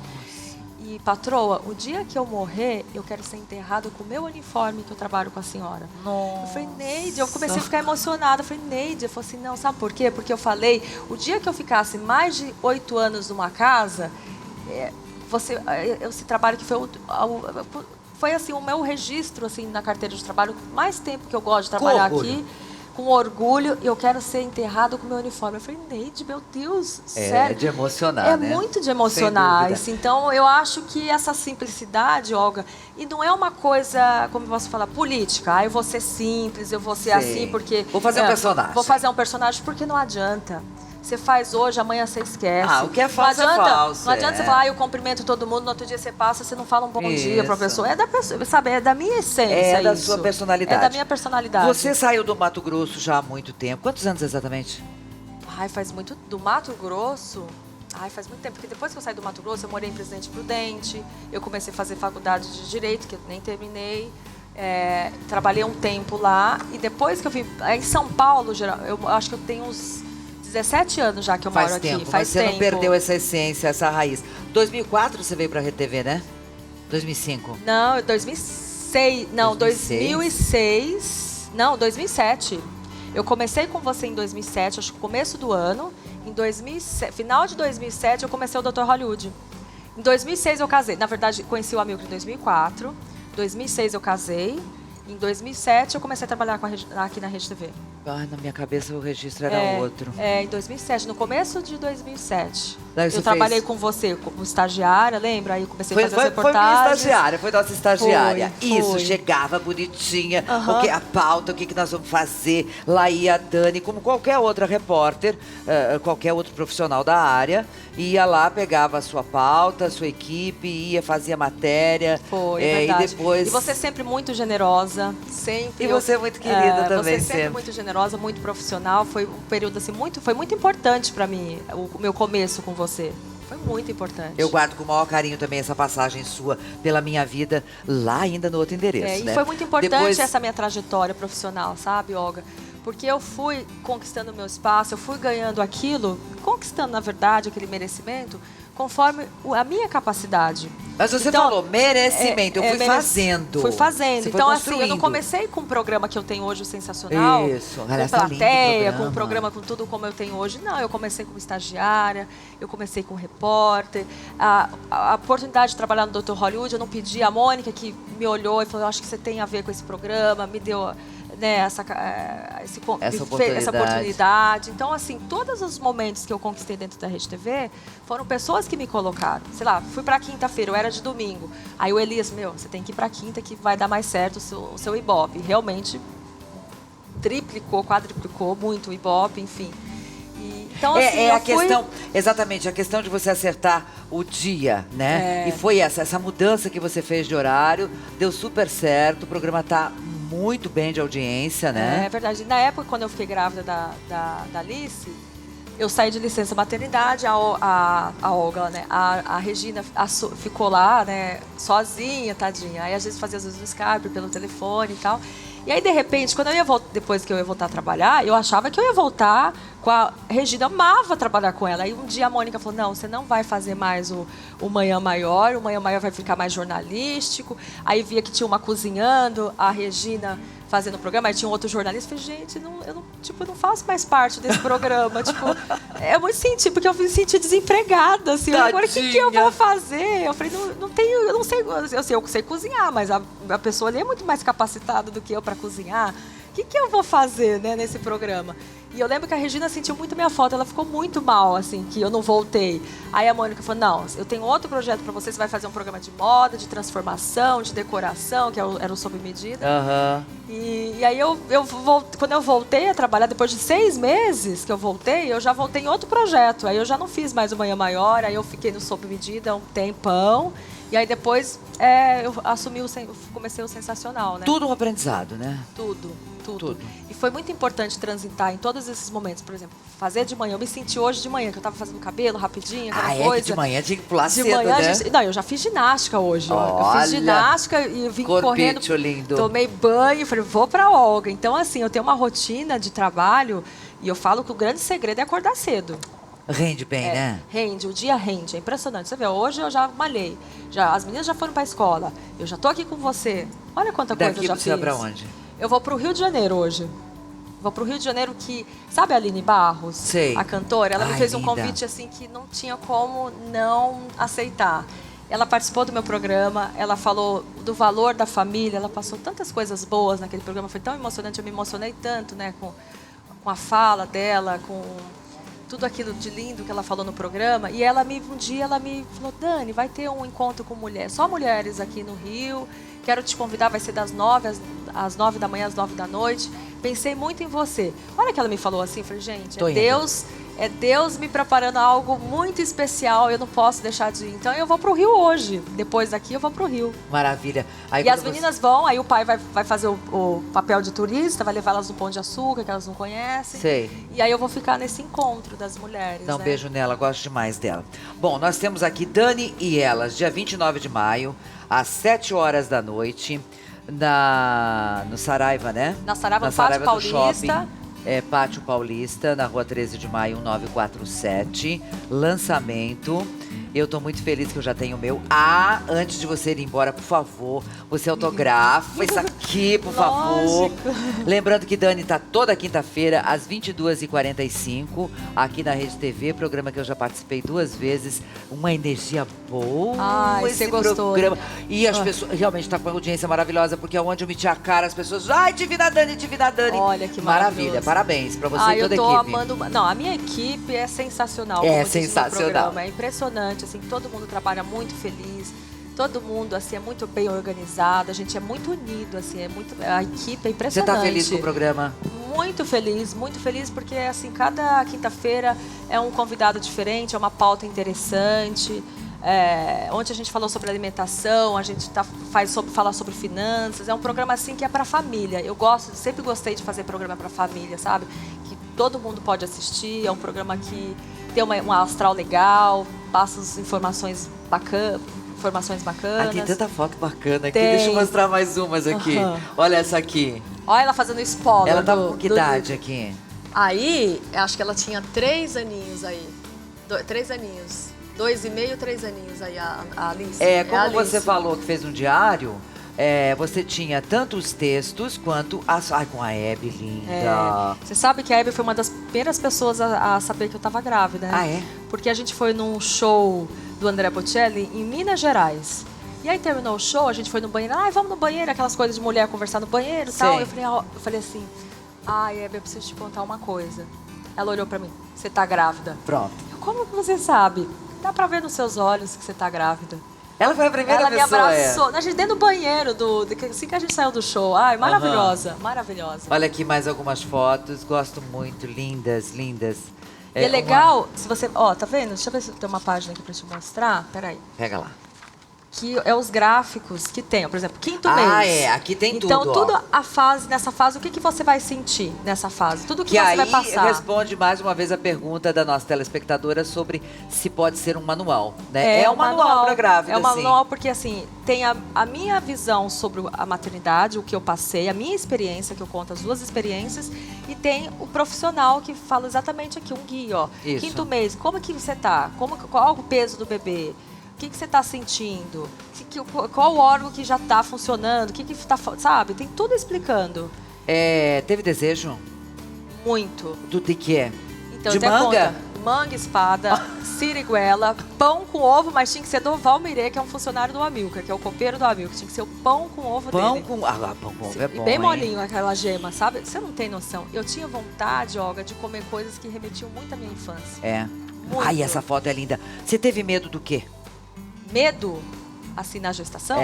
E, patroa, o dia que eu morrer, eu quero ser enterrado com o meu uniforme que eu trabalho com a senhora. Nossa. Eu falei, Neide, eu comecei a ficar emocionada. Eu falei, Neide, eu falei assim, não, sabe por quê? Porque eu falei, o dia que eu ficasse mais de 8 anos numa casa, esse trabalho que foi assim, o meu registro assim, na carteira de trabalho, mais tempo que eu gosto de trabalhar aqui, com orgulho, eu quero ser enterrado com o meu uniforme. Eu falei, Neide, meu Deus, sério. É de emocionar, né? É muito de emocionar. Então, eu acho que essa simplicidade, Olga, e não é uma coisa, como eu posso falar, política. Eu vou ser simples, eu vou ser assim, porque... Vou fazer um personagem. Vou fazer um personagem, porque não adianta. Você faz hoje, amanhã você esquece. O que é falso é falso. Não adianta você falar, eu cumprimento todo mundo, no outro dia você passa, você não fala um bom dia pra pessoa. É da pessoa, sabe? É da minha essência É da sua personalidade. É da minha personalidade. Você saiu do Mato Grosso já há muito tempo. Quantos anos exatamente? Faz muito... Do Mato Grosso... faz muito tempo. Porque depois que eu saí do Mato Grosso, eu morei em Presidente Prudente. Eu comecei a fazer faculdade de Direito, que eu nem terminei. Trabalhei um tempo lá. E depois que eu vim... Em São Paulo, eu acho que eu tenho uns... 17 anos já que eu moro aqui. Faz tempo. Você não perdeu essa essência, essa raiz. 2004 você veio para a RTV, né? 2005. Não, 2006. Não, 2006. Não, 2007. Eu comecei com você em 2007, acho que começo do ano. Em 2007, final de 2007 eu comecei o Dr. Hollywood. Em 2006 eu casei. Na verdade, conheci o Amilcar em 2004. Em 2006 eu casei. Em 2007 eu comecei a trabalhar aqui na Rede TV. Na minha cabeça o registro era outro. Em 2007, no começo de 2007. Eu trabalhei com você como estagiária, lembra? Aí eu comecei a fazer as reportagens. Foi minha estagiária, foi nossa estagiária. Foi. Isso, chegava bonitinha, a pauta, o que nós vamos fazer. Lá ia a Dani, como qualquer outra repórter, qualquer outro profissional da área, ia lá, pegava a sua pauta, a sua equipe, fazia matéria. Foi, verdade. E depois... E você sempre muito generosa, sempre. E você é muito querida também, você sempre muito generosa, muito profissional. Foi um período assim foi muito importante para mim, o meu começo com você. Foi muito importante. Eu guardo com o maior carinho também essa passagem sua pela minha vida, lá ainda no outro endereço, né? E foi muito importante essa minha trajetória profissional, sabe, Olga? Porque eu fui conquistando o meu espaço, eu fui ganhando aquilo, conquistando, na verdade, aquele merecimento, conforme a minha capacidade. Mas você Então, falou merecimento, eu fui fazendo. Fui fazendo. Você foi Então, assim, eu não construindo. comecei com o programa que eu tenho hoje, o Sensacional. Isso, com aliás, tá lindo o plateia, programa. com o programa, com tudo como eu tenho hoje. Não, eu comecei como estagiária, eu comecei como repórter. A oportunidade de trabalhar no Dr. Hollywood, eu não pedi. A Mônica, que me olhou e falou, eu acho que você tem a ver com esse programa, me deu... Né, essa oportunidade. Então, assim, todos os momentos que eu conquistei dentro da Rede TV foram pessoas que me colocaram. Sei lá, fui pra quinta-feira, eu era de domingo. Aí o Elias, você tem que ir pra quinta que vai dar mais certo o seu Ibope. Realmente triplicou, quadriplicou muito o Ibope, enfim. Então, assim, a questão, exatamente, a questão de você acertar o dia, né? E foi essa mudança que você fez de horário, deu super certo, o programa tá muito bem de audiência, né? É verdade. Na época, quando eu fiquei grávida da Alice, eu saí de licença maternidade, a Olga, né? A Regina ficou lá, né? Sozinha, tadinha. Aí, às vezes, fazia no Skype, pelo telefone e tal. E aí, de repente, quando eu ia depois que eu ia voltar a trabalhar, eu achava que eu ia voltar com a Regina, amava trabalhar com ela. Aí um dia a Mônica falou, não, você não vai fazer mais o Manhã Maior, o Manhã Maior vai ficar mais jornalístico. Aí via que tinha uma cozinhando, a Regina fazendo o programa, aí tinha um outro jornalista, eu falei, gente, eu não faço mais parte desse programa. Eu me senti, porque eu me senti desempregada, assim. Agora, o que eu vou fazer? Eu falei, eu não sei, eu sei cozinhar, mas a pessoa ali é muito mais capacitada do que eu para cozinhar. O que eu vou fazer, né, nesse programa? E eu lembro que a Regina sentiu muito minha falta, ela ficou muito mal, assim, que eu não voltei. Aí a Mônica falou, não, eu tenho outro projeto para você vai fazer um programa de moda, de transformação, de decoração, que era o Sob Medida. E aí quando eu voltei a trabalhar, depois de 6 meses que eu voltei, eu já voltei em outro projeto. Aí eu já não fiz mais o Manhã Maior, aí eu fiquei no Sob Medida um tempão. E aí depois eu comecei o Sensacional, né? Tudo um aprendizado, né? Tudo. E foi muito importante transitar em todos esses momentos. Por exemplo, fazer de manhã. Eu me senti hoje de manhã, que eu tava fazendo cabelo rapidinho, aquela coisa. Que de manhã tinha que pular cedo, manhã, né? Não, eu já fiz ginástica hoje. Eu fiz ginástica e vim correndo. Lindo. Tomei banho, falei, vou pra Olga. Então, assim, eu tenho uma rotina de trabalho e eu falo que o grande segredo é acordar cedo. Rende bem, né? Rende, o dia rende, é impressionante. Você vê, hoje eu já malhei, as meninas já foram pra escola, eu já tô aqui com você. Olha quanta coisa eu já fiz. Daqui você vai pra onde? Eu vou pro Rio de Janeiro hoje. Vou pro Rio de Janeiro que... Sabe a Aline Barros? Sei. A cantora? Ela me fez um linda. convite assim que não tinha como não aceitar. Ela participou do meu programa, ela falou do valor da família, ela passou tantas coisas boas naquele programa, foi tão emocionante, eu me emocionei tanto, né, com a fala dela, com tudo aquilo de lindo que ela falou no programa. E um dia ela me falou, Dani, vai ter um encontro com mulheres, só mulheres aqui no Rio, quero te convidar, vai ser das 9 às 9 da manhã, às 9 da noite. Pensei muito em você. Olha que ela me falou assim, falei, gente, é Deus me preparando algo muito especial, eu não posso deixar de ir. Então eu vou pro Rio hoje. Depois daqui eu vou pro Rio. Maravilha. Aí, e as meninas vão, aí o pai vai fazer o papel de turista, vai levar elas no Pão de Açúcar, que elas não conhecem. Sei. E aí eu vou ficar nesse encontro das mulheres. Dá um beijo nela, gosto demais dela. Bom, nós temos aqui Dani e Elas, dia 29 de maio, às 7 horas da noite, no Saraiva, né? Na Saraiva, na no Pátio Paulista. Paulista. Pátio Paulista, na rua 13 de maio, 1947. Lançamento. Eu tô muito feliz que eu já tenho o meu. Antes de você ir embora, por favor, você autografa isso aqui, por favor. Lembrando que Dani tá toda quinta-feira, às 22h45, aqui na Rede TV, programa que eu já participei 2 vezes. Uma energia boa. Você gostou. Programa. E as pessoas, realmente tá com uma audiência maravilhosa, porque onde eu meti a cara, as pessoas, te vi da Dani, te vi da Dani. Olha que maravilha. Parabéns pra você e toda a equipe. Eu tô amando. Não, a minha equipe é sensacional. É sensacional. É impressionante, assim, todo mundo trabalha muito feliz, todo mundo, assim, é muito bem organizado, a gente é muito unido, assim, a equipe é impressionante. Você tá feliz com o programa? Muito feliz, porque, assim, cada quinta-feira é um convidado diferente, é uma pauta interessante. Ontem a gente falou sobre alimentação, a gente fala sobre finanças, é um programa assim que é para família. Eu sempre gostei de fazer programa para família, sabe? Que todo mundo pode assistir, é um programa que tem um astral legal, passa as informações bacanas. Tem tanta foto bacana aqui, deixa eu mostrar mais umas aqui. Olha essa aqui. Olha ela fazendo spoiler. Ela tá com que idade aqui? Aí, acho que ela tinha 3 aninhos aí. 3 aninhos. 2,5, 3 aninhos aí, a Alice. Como a Alice. você falou que fez um diário, você tinha tanto os textos quanto as... Ai, com a Hebe, linda. Você sabe que a Hebe foi uma das primeiras pessoas a saber que eu tava grávida, né? Ah, é? Porque a gente foi num show do André Bocelli em Minas Gerais. E aí terminou o show, a gente foi no banheiro. Ai, vamos no banheiro, aquelas coisas de mulher conversar no banheiro e tal. Eu falei assim, ai, Hebe, eu preciso te contar uma coisa. Ela olhou pra mim, você tá grávida. Pronto. Como que você sabe? Dá pra ver nos seus olhos que você tá grávida. Ela foi a primeira pessoa. Ela me abraçou. A gente dentro do banheiro, assim que a gente saiu do show. Ai, maravilhosa, maravilhosa. Olha aqui mais algumas fotos. Gosto muito. Lindas, lindas. E é legal, se você... Ó, tá vendo? Deixa eu ver se tem uma página aqui pra te mostrar. Peraí. Pega lá. Que é os gráficos que tem. Por exemplo, quinto mês. Aqui tem tudo. Então, tudo nessa fase, o que você vai sentir nessa fase? Tudo que você vai passar. Aí responde mais uma vez a pergunta da nossa telespectadora sobre se pode ser um manual, né? É um manual para grávida, É um manual porque, assim, tem a minha visão sobre a maternidade, o que eu passei, a minha experiência, que eu conto as duas experiências, e tem o profissional que fala exatamente aqui, um guia, ó. Isso. Quinto mês, como que você tá? Qual o peso do bebê? O que você está sentindo? Qual o órgão que já está funcionando? O que está... Sabe? Tem tudo explicando. Teve desejo? Muito. Do que é? Então, de manga? Manga, espada, siriguela, pão com ovo, mas tinha que ser do Valmirê, que é um funcionário do Amilcar, que é o copeiro do Amilcar. Tinha que ser o pão com ovo dele. Pão com ovo é bom, e bem molinho aquela gema, sabe? Você não tem noção. Eu tinha vontade, Olga, de comer coisas que remetiam muito à minha infância. Muito. Ai, essa foto é linda. Você teve medo do quê? Medo, assim, na gestação?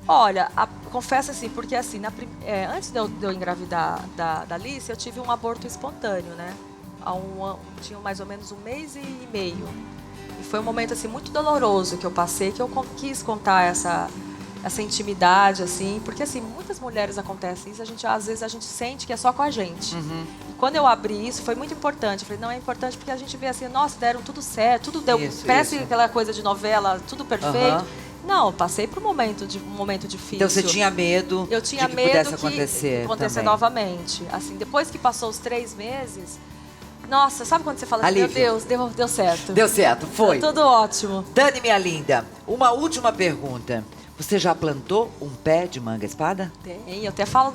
Olha, confesso assim, porque assim, antes de eu engravidar da Alice, eu tive um aborto espontâneo, né? Tinha mais ou menos 1 mês e meio. E foi um momento, assim, muito doloroso que eu passei, que eu quis contar essa intimidade, assim, porque assim, muitas mulheres acontecem isso, às vezes a gente sente que é só com a gente. E quando eu abri isso, foi muito importante. Eu falei, não, é importante porque a gente vê assim, nossa, deram tudo certo, tudo deu, parece aquela coisa de novela, tudo perfeito. Não, passei por um momento difícil. Então você tinha medo de que pudesse acontecer também. Novamente. Assim, depois que passou os 3 meses, nossa, sabe quando você fala assim, meu Deus, deu certo. Deu certo, foi. Tudo ótimo. Dani, minha linda, uma última pergunta. Você já plantou um pé de manga espada? Tem, eu até falo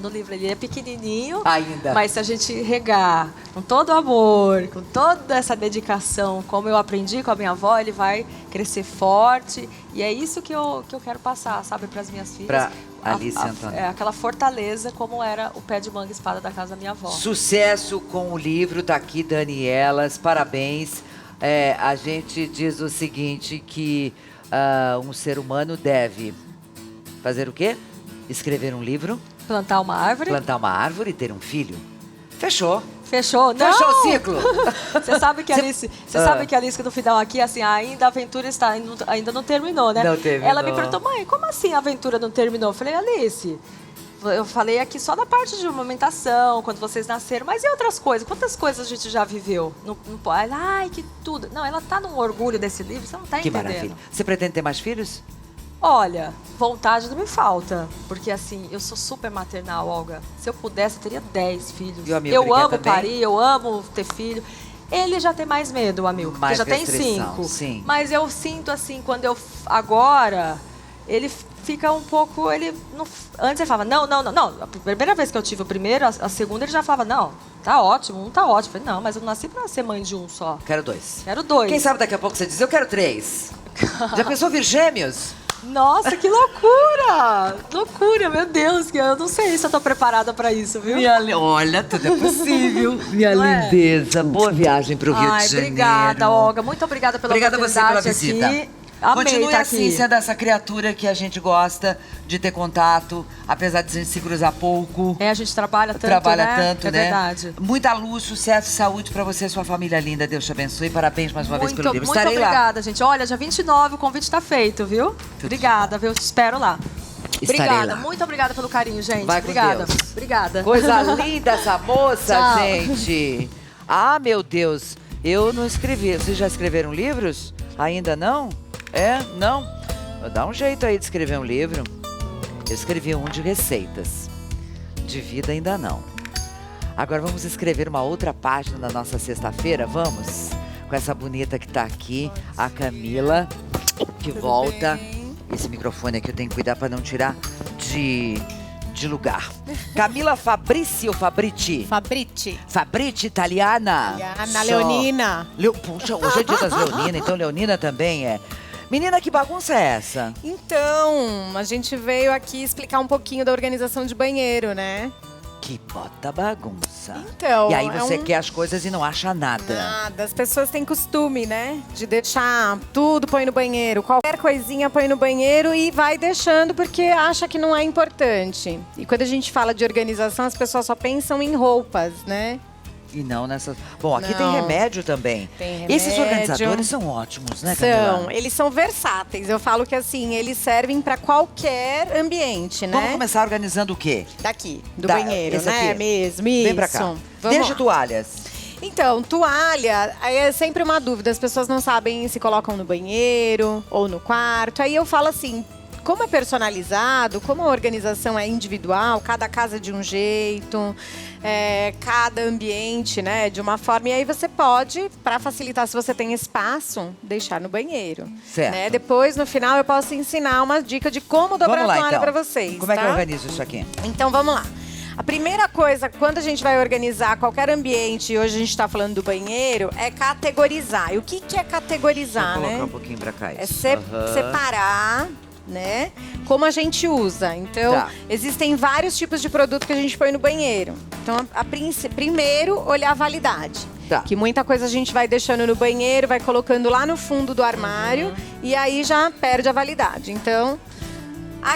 no livro, ele é pequenininho. Ainda. Mas se a gente regar com todo o amor, com toda essa dedicação, como eu aprendi com a minha avó, ele vai crescer forte. E é isso que eu quero passar, sabe, para as minhas filhas. Para Alice Antônia. Aquela fortaleza como era o pé de manga espada da casa da minha avó. Sucesso com o livro, tá aqui, Danielas, parabéns. A gente diz o seguinte, que... um ser humano deve fazer o quê? Escrever um livro. Plantar uma árvore. Plantar uma árvore e ter um filho. Fechou. Fechou? Não! Fechou o ciclo. Você sabe que a Alice, no final aqui, assim, ainda a aventura ainda não terminou, né? Não terminou. Ela me perguntou, mãe, como assim a aventura não terminou? Eu falei, Alice, eu falei aqui só da parte de amamentação, quando vocês nasceram, mas e outras coisas? Quantas coisas a gente já viveu? Não pode. Ai, que tudo. Não, ela tá num orgulho desse livro, você não tá entendendo. Que maravilha. Você pretende ter mais filhos? Olha, vontade não me falta. Porque assim, eu sou super maternal, Olga. Se eu pudesse, eu teria 10 filhos. Eu amo parir, eu amo ter filho. Ele já tem mais medo, o Amilcar, porque já tem 5. Sim. Mas eu sinto assim, agora, ele fica um pouco, antes ele falava, não. A primeira vez que eu tive o primeiro, a segunda ele já falava, não, tá ótimo, um tá ótimo. Eu falei, não, mas eu não nasci pra ser mãe de um só. Quero 2. Quero 2. Quem sabe daqui a pouco você diz, eu quero 3. Já pensou vir gêmeos? Nossa, que loucura! Loucura, meu Deus, eu não sei se eu tô preparada pra isso, viu? Olha, tudo é possível. Minha lindeza, boa viagem pro Rio de Janeiro. Obrigada, Olga, muito obrigada pela oportunidade você pela visita. Aqui. Amei Continue tá assim, aqui. sendo essa criatura que a gente gosta de ter contato, apesar de a gente se cruzar pouco. A gente trabalha tanto, né? É verdade. Muita luz, sucesso e saúde pra você e sua família linda. Deus te abençoe. Parabéns mais uma vez pelo livro. Muito obrigada, gente. Olha, dia 29 o convite tá feito, viu? Obrigada, viu? Te espero lá. Obrigada, muito obrigada pelo carinho, gente. Vai obrigada. Com Deus. Obrigada. Coisa linda essa moça, Tchau. gente. Ah, meu Deus. Eu não escrevi. Vocês já escreveram livros? Ainda não? Não? Dá um jeito aí de escrever um livro. Eu escrevi um de receitas. De vida ainda não. Agora vamos escrever uma outra página da nossa sexta-feira, vamos? com essa bonita que tá aqui, a Camila, que volta. Esse microfone aqui eu tenho que cuidar para não tirar de lugar. Camila Fabrici ou Fabrici? Fabrici. Fabrici, italiana. Ana Leonina. Puxa, hoje é dia das Leoninas, então Leonina também é. Menina, que bagunça é essa? Então, a gente veio aqui explicar um pouquinho da organização de banheiro, né? Que bota bagunça. Então, e aí você quer as coisas e não acha nada. Nada. As pessoas têm costume, né? De deixar tudo põe no banheiro. Qualquer coisinha põe no banheiro e vai deixando porque acha que não é importante. E quando a gente fala de organização, as pessoas só pensam em roupas, né? E não nessas... Bom, aqui Não. tem remédio também. Tem remédio. Esses organizadores são ótimos, né, Camila? São. Eles são versáteis. Eu falo que assim, eles servem para qualquer ambiente, né? Vamos começar organizando o quê? Daqui, do banheiro, esse né? aqui. Mesmo, Vem isso. pra cá. Vamos Deixa lá. toalhas. Então, toalha, aí é sempre uma dúvida. As pessoas não sabem se colocam no banheiro ou no quarto. Aí eu falo assim, como é personalizado, como a organização é individual, cada casa é de um jeito, cada ambiente, né, de uma forma. E aí você pode, para facilitar, se você tem espaço, deixar no banheiro. Certo. Né? Depois, no final, eu posso ensinar uma dica de como dobrar Vamos lá, a toalha então. para vocês. Como é que eu tá? organizo isso aqui? Então, vamos lá. A primeira coisa, quando a gente vai organizar qualquer ambiente, e hoje a gente está falando do banheiro, é categorizar. E o que é categorizar, Vou né? colocar um pouquinho pra cá. É isso. separar, né? Como a gente usa. Então, Tá. existem vários tipos de produto que a gente põe no banheiro. Então, primeiro, olhar a validade. Tá. Que muita coisa a gente vai deixando no banheiro, vai colocando lá no fundo do armário e aí já perde a validade. Então,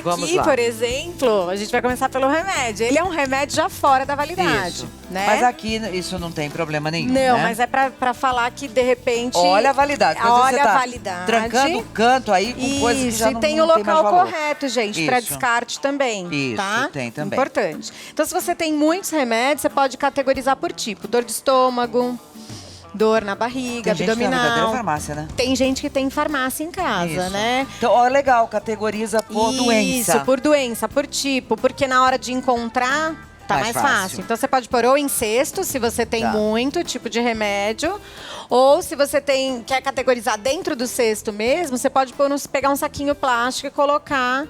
Vamos aqui, lá. por exemplo, a gente vai começar pelo remédio. Ele é um remédio já fora da validade, Isso. né? Mas aqui isso não tem problema nenhum, Não, né? mas é pra falar que, de repente... Olha a validade. Às vezes Olha você tá a validade. trancando o canto aí com coisas que Isso, já e não, tem não o tem mais local valor. correto, gente, para Isso. descarte também. Isso, tá? tem também. Importante. Então, se você tem muitos remédios, você pode categorizar por tipo. Dor de estômago, dor na barriga, Tem gente que tem uma verdadeira abdominal. farmácia, né? Tem gente que tem farmácia em casa, Isso. né? Então, ó, legal, categoriza por doença. Isso, por doença, por tipo. Porque na hora de encontrar, tá Mais mais fácil. fácil. Então, você pode pôr ou em cesto, se você tem Tá. muito tipo de remédio. Ou se você quer categorizar dentro do cesto mesmo, você pode pegar um saquinho plástico e colocar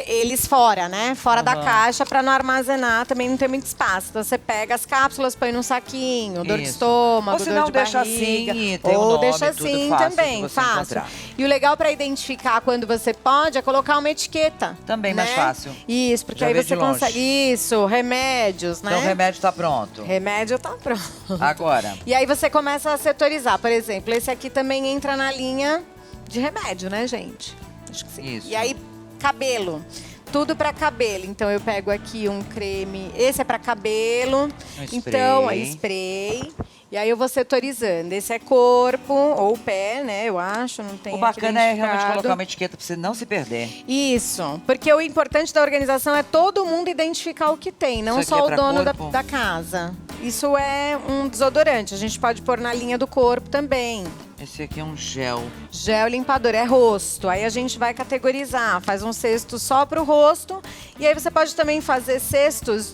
eles fora, né? Fora da caixa para não armazenar, também não tem muito espaço. Então você pega as cápsulas, põe num saquinho, dor de Isso. estômago, Ou se dor não, de deixa barriga. assim e tem o Ou nome, deixa tudo assim fácil de também, você fácil. encontrar. E o legal para identificar quando você pode é colocar uma etiqueta. Também né? mais fácil. Isso, porque Já aí vê você de longe. consegue. Isso, remédios, né? Então o remédio tá pronto. Remédio tá pronto. Agora, E aí você começa a setorizar. Por exemplo, esse aqui também entra na linha de remédio, né, gente? Acho que sim. Isso. E aí, cabelo. Tudo para cabelo. Então eu pego aqui um creme. Esse é para cabelo. Um spray. Então, é spray. E aí eu vou setorizando. Esse é corpo ou pé, né? Eu acho, não tem o aqui bacana é realmente identificado. colocar uma etiqueta pra você não se perder. Isso, porque o importante da organização é todo mundo identificar o que tem, não Isso aqui só é o pra dono corpo? da casa. Isso é um desodorante, a gente pode pôr na linha do corpo também. Esse aqui é um gel. Gel limpador, é rosto. Aí a gente vai categorizar, faz um cesto só pro rosto. E aí você pode também fazer cestos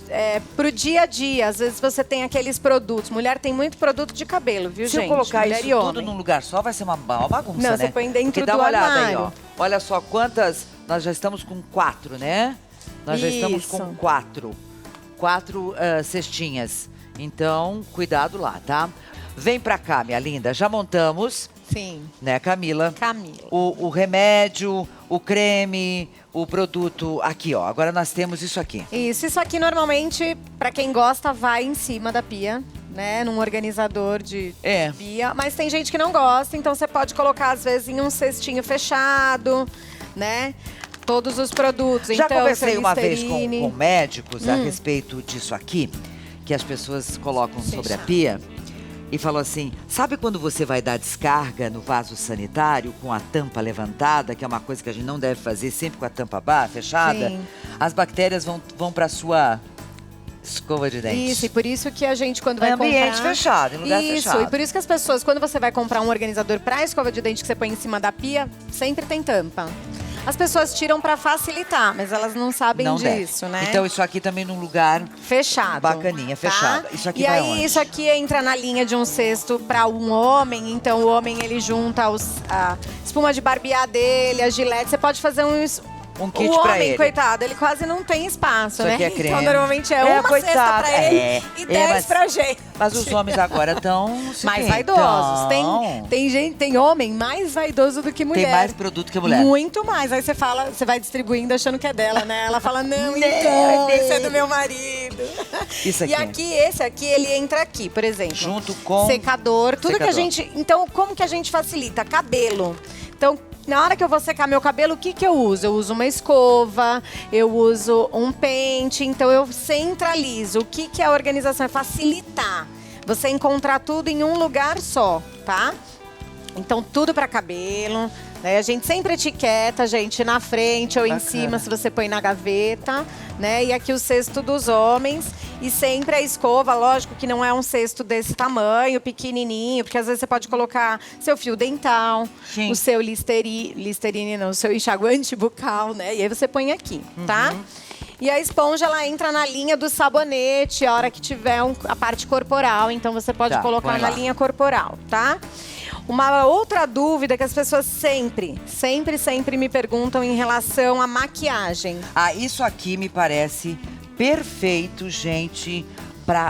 pro dia a dia. Às vezes você tem aqueles produtos. Mulher tem muito produto de cabelo, viu, Se gente? eu colocar Mulher isso e tudo homem. num lugar só, vai ser uma bagunça, Não, né? você põe dentro Porque dá do uma olhada aí, armário. ó. Olha só quantas... Nós já estamos com 4, né? Nós já estamos com Isso. 4. 4 cestinhas. Então, cuidado lá, tá? Vem pra cá, minha linda. Já montamos, Sim, né, Camila? Camila. O remédio, o creme, o produto. Aqui, ó. Agora nós temos isso aqui. Isso aqui normalmente, pra quem gosta, vai em cima da pia, né? Num organizador de pia. Mas tem gente que não gosta, então você pode colocar, às vezes, em um cestinho fechado, né? Todos os produtos. Já então, conversei seu uma vez Listerine. com médicos a respeito disso aqui, que as pessoas colocam sobre a Fechado. pia. E falou assim, sabe quando você vai dar descarga no vaso sanitário com a tampa levantada, que é uma coisa que a gente não deve fazer sempre com a tampa fechada? Sim. As bactérias vão para sua escova de dente. Isso, e por isso que a gente, quando Em vai ambiente comprar... fechado, em lugar Isso, fechado. e por isso que as pessoas, quando você vai comprar um organizador pra escova de dente que você põe em cima da pia, sempre tem tampa. As pessoas tiram para facilitar, mas elas não sabem Não disso, deve. né? Então isso aqui também num lugar Fechado. bacaninha, tá? fechado. Isso aqui e vai aí, onde? isso aqui entra na linha de um cesto para um homem. Então, o homem, ele junta a espuma de barbear dele, a gilete. Você pode fazer Um kit o pra homem, ele. coitado, ele quase não tem espaço, Isso né? aqui é creme. Então, normalmente é uma cesta coitado. pra ele e 10 mas- pra gente. Mas os homens agora estão Mais vaidosos. Tem homem mais vaidoso do que mulher. Tem mais produto que mulher. Muito mais. Aí você fala, você vai distribuindo achando que é dela, né? Ela fala, não, então, esse é do meu marido. Isso aqui. E aqui, esse aqui, ele entra aqui, por exemplo. Junto com secador, tudo que a secador. gente... Então, como que a gente facilita? Cabelo. Então, na hora que eu vou secar meu cabelo, o que que eu uso? Eu uso uma escova, eu uso um pente, então eu centralizo. O que que é a organização? É facilitar. Você encontrar tudo em um lugar só, tá? Então, tudo para cabelo. Né? A gente sempre etiqueta, gente, na frente ou em Bacana. cima, se você põe na gaveta, né? E aqui o cesto dos homens. E sempre a escova, lógico que não é um cesto desse tamanho, pequenininho, porque às vezes você pode colocar seu fio dental, Sim. o seu Listerine, não, o seu enxaguante bucal, né? E aí você põe aqui, tá? E a esponja, ela entra na linha do sabonete, a hora que tiver a parte corporal. Então, você pode Tá, colocar põe na lá. linha corporal, tá? Uma outra dúvida que as pessoas sempre me perguntam em relação à maquiagem. Ah, isso aqui me parece perfeito, gente.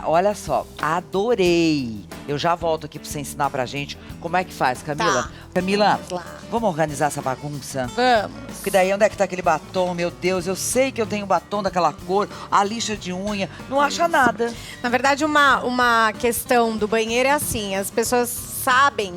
Olha só, adorei. Eu já volto aqui pra você ensinar pra gente como é que faz, Camila. Tá. Camila, Vamos lá. vamos organizar essa bagunça? Vamos. Porque daí, onde é que tá aquele batom? Meu Deus, eu sei que eu tenho batom daquela cor, a lixa de unha, não acha nada. Na verdade, uma questão do banheiro é assim, as pessoas sabem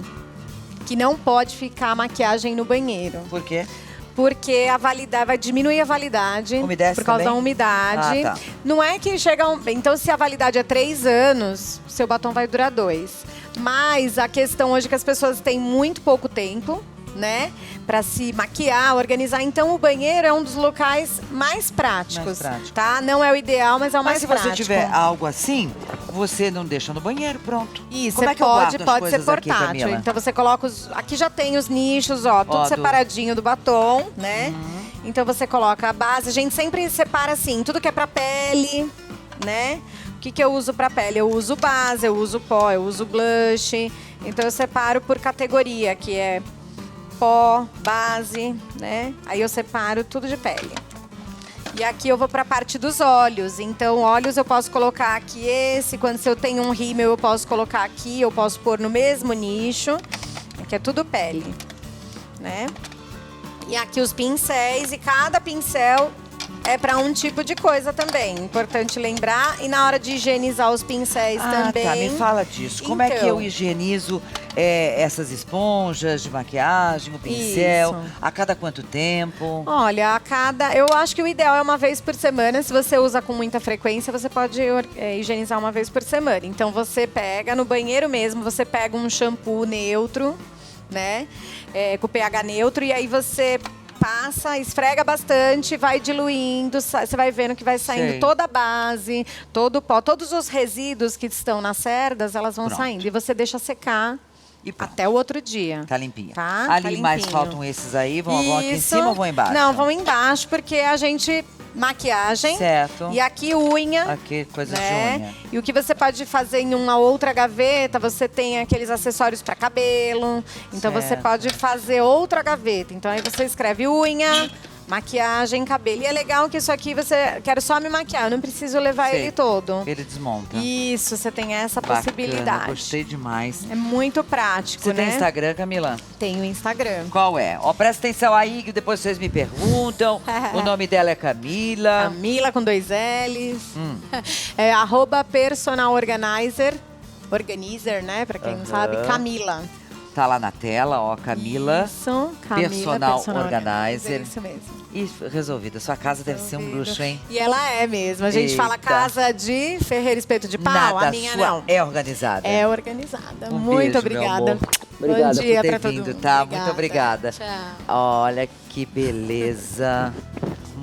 que não pode ficar a maquiagem no banheiro. Por quê? Porque a validade vai diminuir a validade Umedece por causa também? da umidade. Ah, tá. Não é que chega então, se a validade é 3 anos, seu batom vai durar 2. Mas a questão hoje é que as pessoas têm muito pouco tempo, né? Pra se maquiar, organizar. Então, o banheiro é um dos locais mais práticos, tá? Não é o ideal, mas é o Mas mais se prático. você tiver algo assim, você não deixa no banheiro, pronto. Isso, Como você é que eu guardo as pode ser coisas aqui, portátil. Camila? Então você coloca aqui já tem os nichos, ó, tudo Ó, separadinho do batom, né? Então você coloca a base, a gente sempre separa assim, tudo que é pra pele, né? O que que eu uso pra pele? Eu uso base, eu uso pó, eu uso blush. Então eu separo por categoria, que é pó, base, né? Aí eu separo tudo de pele. E aqui eu vou para a parte dos olhos. Então, olhos eu posso colocar aqui se eu tenho um rímel, eu posso colocar aqui, eu posso pôr no mesmo nicho. Aqui é tudo pele, né? E aqui os pincéis, e cada pincel é para um tipo de coisa também. Importante lembrar. E na hora de higienizar os pincéis também. Tá, me fala disso. Como é que Então. eu higienizo essas esponjas de maquiagem, o pincel? Isso. A cada quanto tempo? Olha, eu acho que o ideal é uma vez por semana. Se você usa com muita frequência, você pode higienizar uma vez por semana. Então você pega no banheiro mesmo, você pega um shampoo neutro, né? Com pH neutro, e aí você passa, esfrega bastante, vai diluindo, você vai vendo que vai saindo Sei. toda a base, todo o pó, todos os resíduos que estão nas cerdas, elas vão Pronto. saindo. E você deixa secar E pronto. até o outro dia. Tá limpinha. Tá? Ali Tá mais limpinho. faltam esses aí, vão aqui em Isso. cima ou vão embaixo? Não, vão embaixo, porque a gente... Maquiagem. Certo. E aqui unha. Aqui, coisas né? de unha. E o que você pode fazer em uma outra gaveta, você tem aqueles acessórios para cabelo. Então você Certo. pode fazer outra gaveta. Então aí você escreve unha, maquiagem, cabelo. E é legal que isso aqui quero só me maquiar, eu não preciso levar Sei. ele todo. Ele desmonta. Isso, você tem essa Bacana, possibilidade. gostei demais. É muito prático, Você né? tem Instagram, Camila? Tem o Instagram. Qual é? Ó, presta atenção aí, que depois vocês me perguntam. O nome dela é Camila. Camila com 2 L's. Hum. É @personalorganizer. Organizer, né? Pra quem não sabe. Camila. Tá lá na tela, ó, Camila. Isso, Camila, Personal Organizer. Isso mesmo. E resolvida. Sua casa deve ser um Resolvido. luxo, hein? E ela é mesmo. A gente fala Eita. casa de Ferreira Espeto de Pau, Nada, a minha sua não. é organizada. É organizada. Um Muito beijo, meu obrigada. amor. Obrigada Bom dia por ter pra todo vindo, mundo. tá? Muito obrigada. Tchau. Olha que beleza.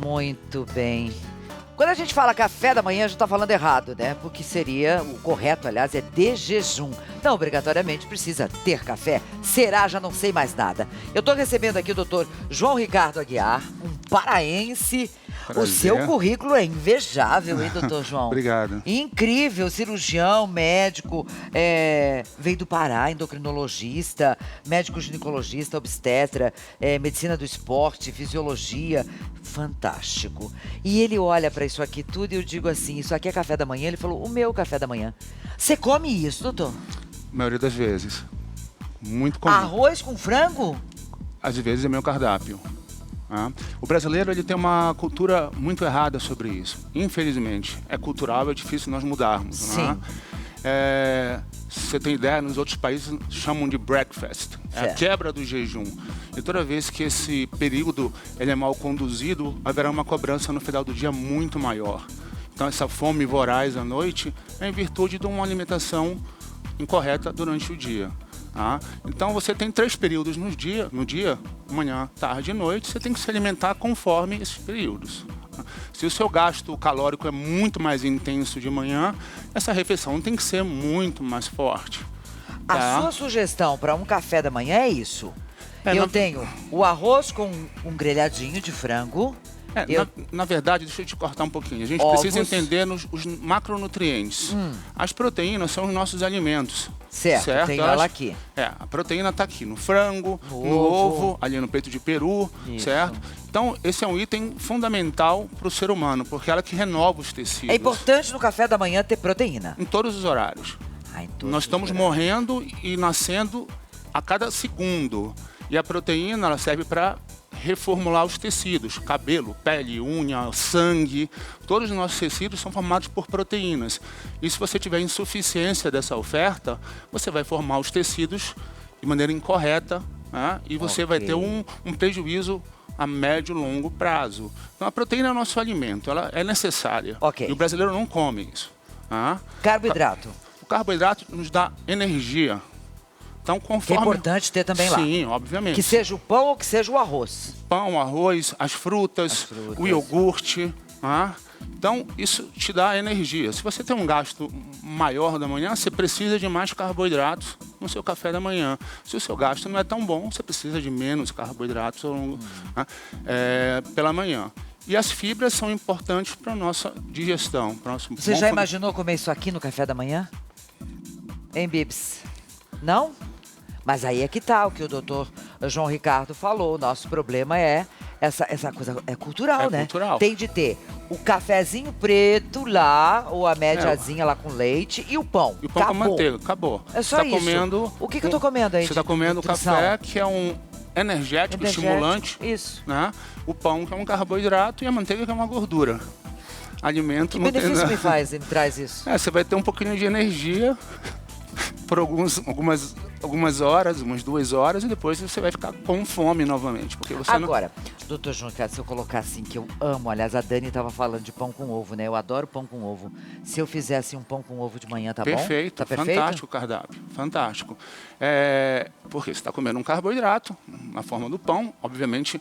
Muito bem. Quando a gente fala café da manhã, a gente está falando errado, né? Porque seria, o correto, aliás, é de jejum. Não obrigatoriamente precisa ter café. Será? Já não sei mais nada. Eu estou recebendo aqui o doutor João Ricardo Aguiar, um paraense. Prazer. O seu currículo é invejável, hein, doutor João? Obrigado. Incrível, cirurgião, médico, veio do Pará, endocrinologista, médico ginecologista, obstetra, medicina do esporte, fisiologia, fantástico. E ele olha para isso aqui tudo e eu digo assim, isso aqui é café da manhã? Ele falou, o meu café da manhã. Você come isso, doutor? A maioria das vezes. Muito comum. Arroz com frango? Às vezes é meu cardápio. Tá? O brasileiro ele tem uma cultura muito errada sobre isso. Infelizmente, é cultural, é difícil nós mudarmos. Sim. Né? Você tem ideia, nos outros países chamam de breakfast. É a quebra do jejum. E toda vez que esse período ele é mal conduzido, haverá uma cobrança no final do dia muito maior. Então essa fome voraz à noite é em virtude de uma alimentação incorreta durante o dia. Tá? Então você tem 3 períodos no dia, manhã, tarde e noite, você tem que se alimentar conforme esses períodos. Se o seu gasto calórico é muito mais intenso de manhã, essa refeição tem que ser muito mais forte. Tá? A sua sugestão para um café da manhã é isso. Eu tenho o arroz com um grelhadinho de frango. Na verdade, deixa eu te cortar um pouquinho. A gente Ovos. precisa entender os macronutrientes. As proteínas são os nossos alimentos. Certo? Tenho ela aqui. A proteína está aqui no frango, no ovo, ali no peito de peru, certo? Então, esse é um item fundamental para o ser humano, porque ela que renova os tecidos. É importante no café da manhã ter proteína. Em todos os horários. Nós estamos morrendo e nascendo a cada segundo. E a proteína ela serve para reformular os tecidos, cabelo, pele, unha, sangue. Todos os nossos tecidos são formados por proteínas. E se você tiver insuficiência dessa oferta, você vai formar os tecidos de maneira incorreta, né? E você vai ter um prejuízo a médio e longo prazo. Então a proteína é o nosso alimento, ela é necessária. E o brasileiro não come isso. Carboidrato. O carboidrato nos dá energia. Então, conforme... Que é importante ter também lá. Sim, obviamente. Que seja o pão ou que seja o arroz. Pão, arroz, as frutas, o iogurte. Então, isso te dá energia. Se você tem um gasto maior da manhã, você precisa de mais carboidratos no seu café da manhã. Se o seu gasto não é tão bom, você precisa de menos carboidratos pela manhã. E as fibras são importantes para a nossa digestão. Você já imaginou comer isso aqui no café da manhã? Hein, Bibs? Não? Mas aí é que tá o que o doutor João Ricardo falou. O nosso problema é essa coisa, é cultural, né? Cultural. Tem de ter o cafezinho preto lá, ou a médiazinha lá com leite e o pão. E o pão com manteiga, acabou. É só isso. Comendo o que eu tô comendo aí? Você está comendo café, que é um energético, estimulante. Isso. Né? O pão, que é um carboidrato, e a manteiga, que é uma gordura. Alimento que não tem benefício me traz isso? Você vai ter um pouquinho de energia por algumas horas, umas 2 horas, e depois você vai ficar com fome novamente. Porque você Agora, doutor João, se eu colocar assim, que eu amo, aliás, a Dani estava falando de pão com ovo, né? Eu adoro pão com ovo. Se eu fizesse um pão com ovo de manhã, tá bom? Perfeito, tá perfeito? Fantástico o cardápio, fantástico. Porque você está comendo um carboidrato na forma do pão, obviamente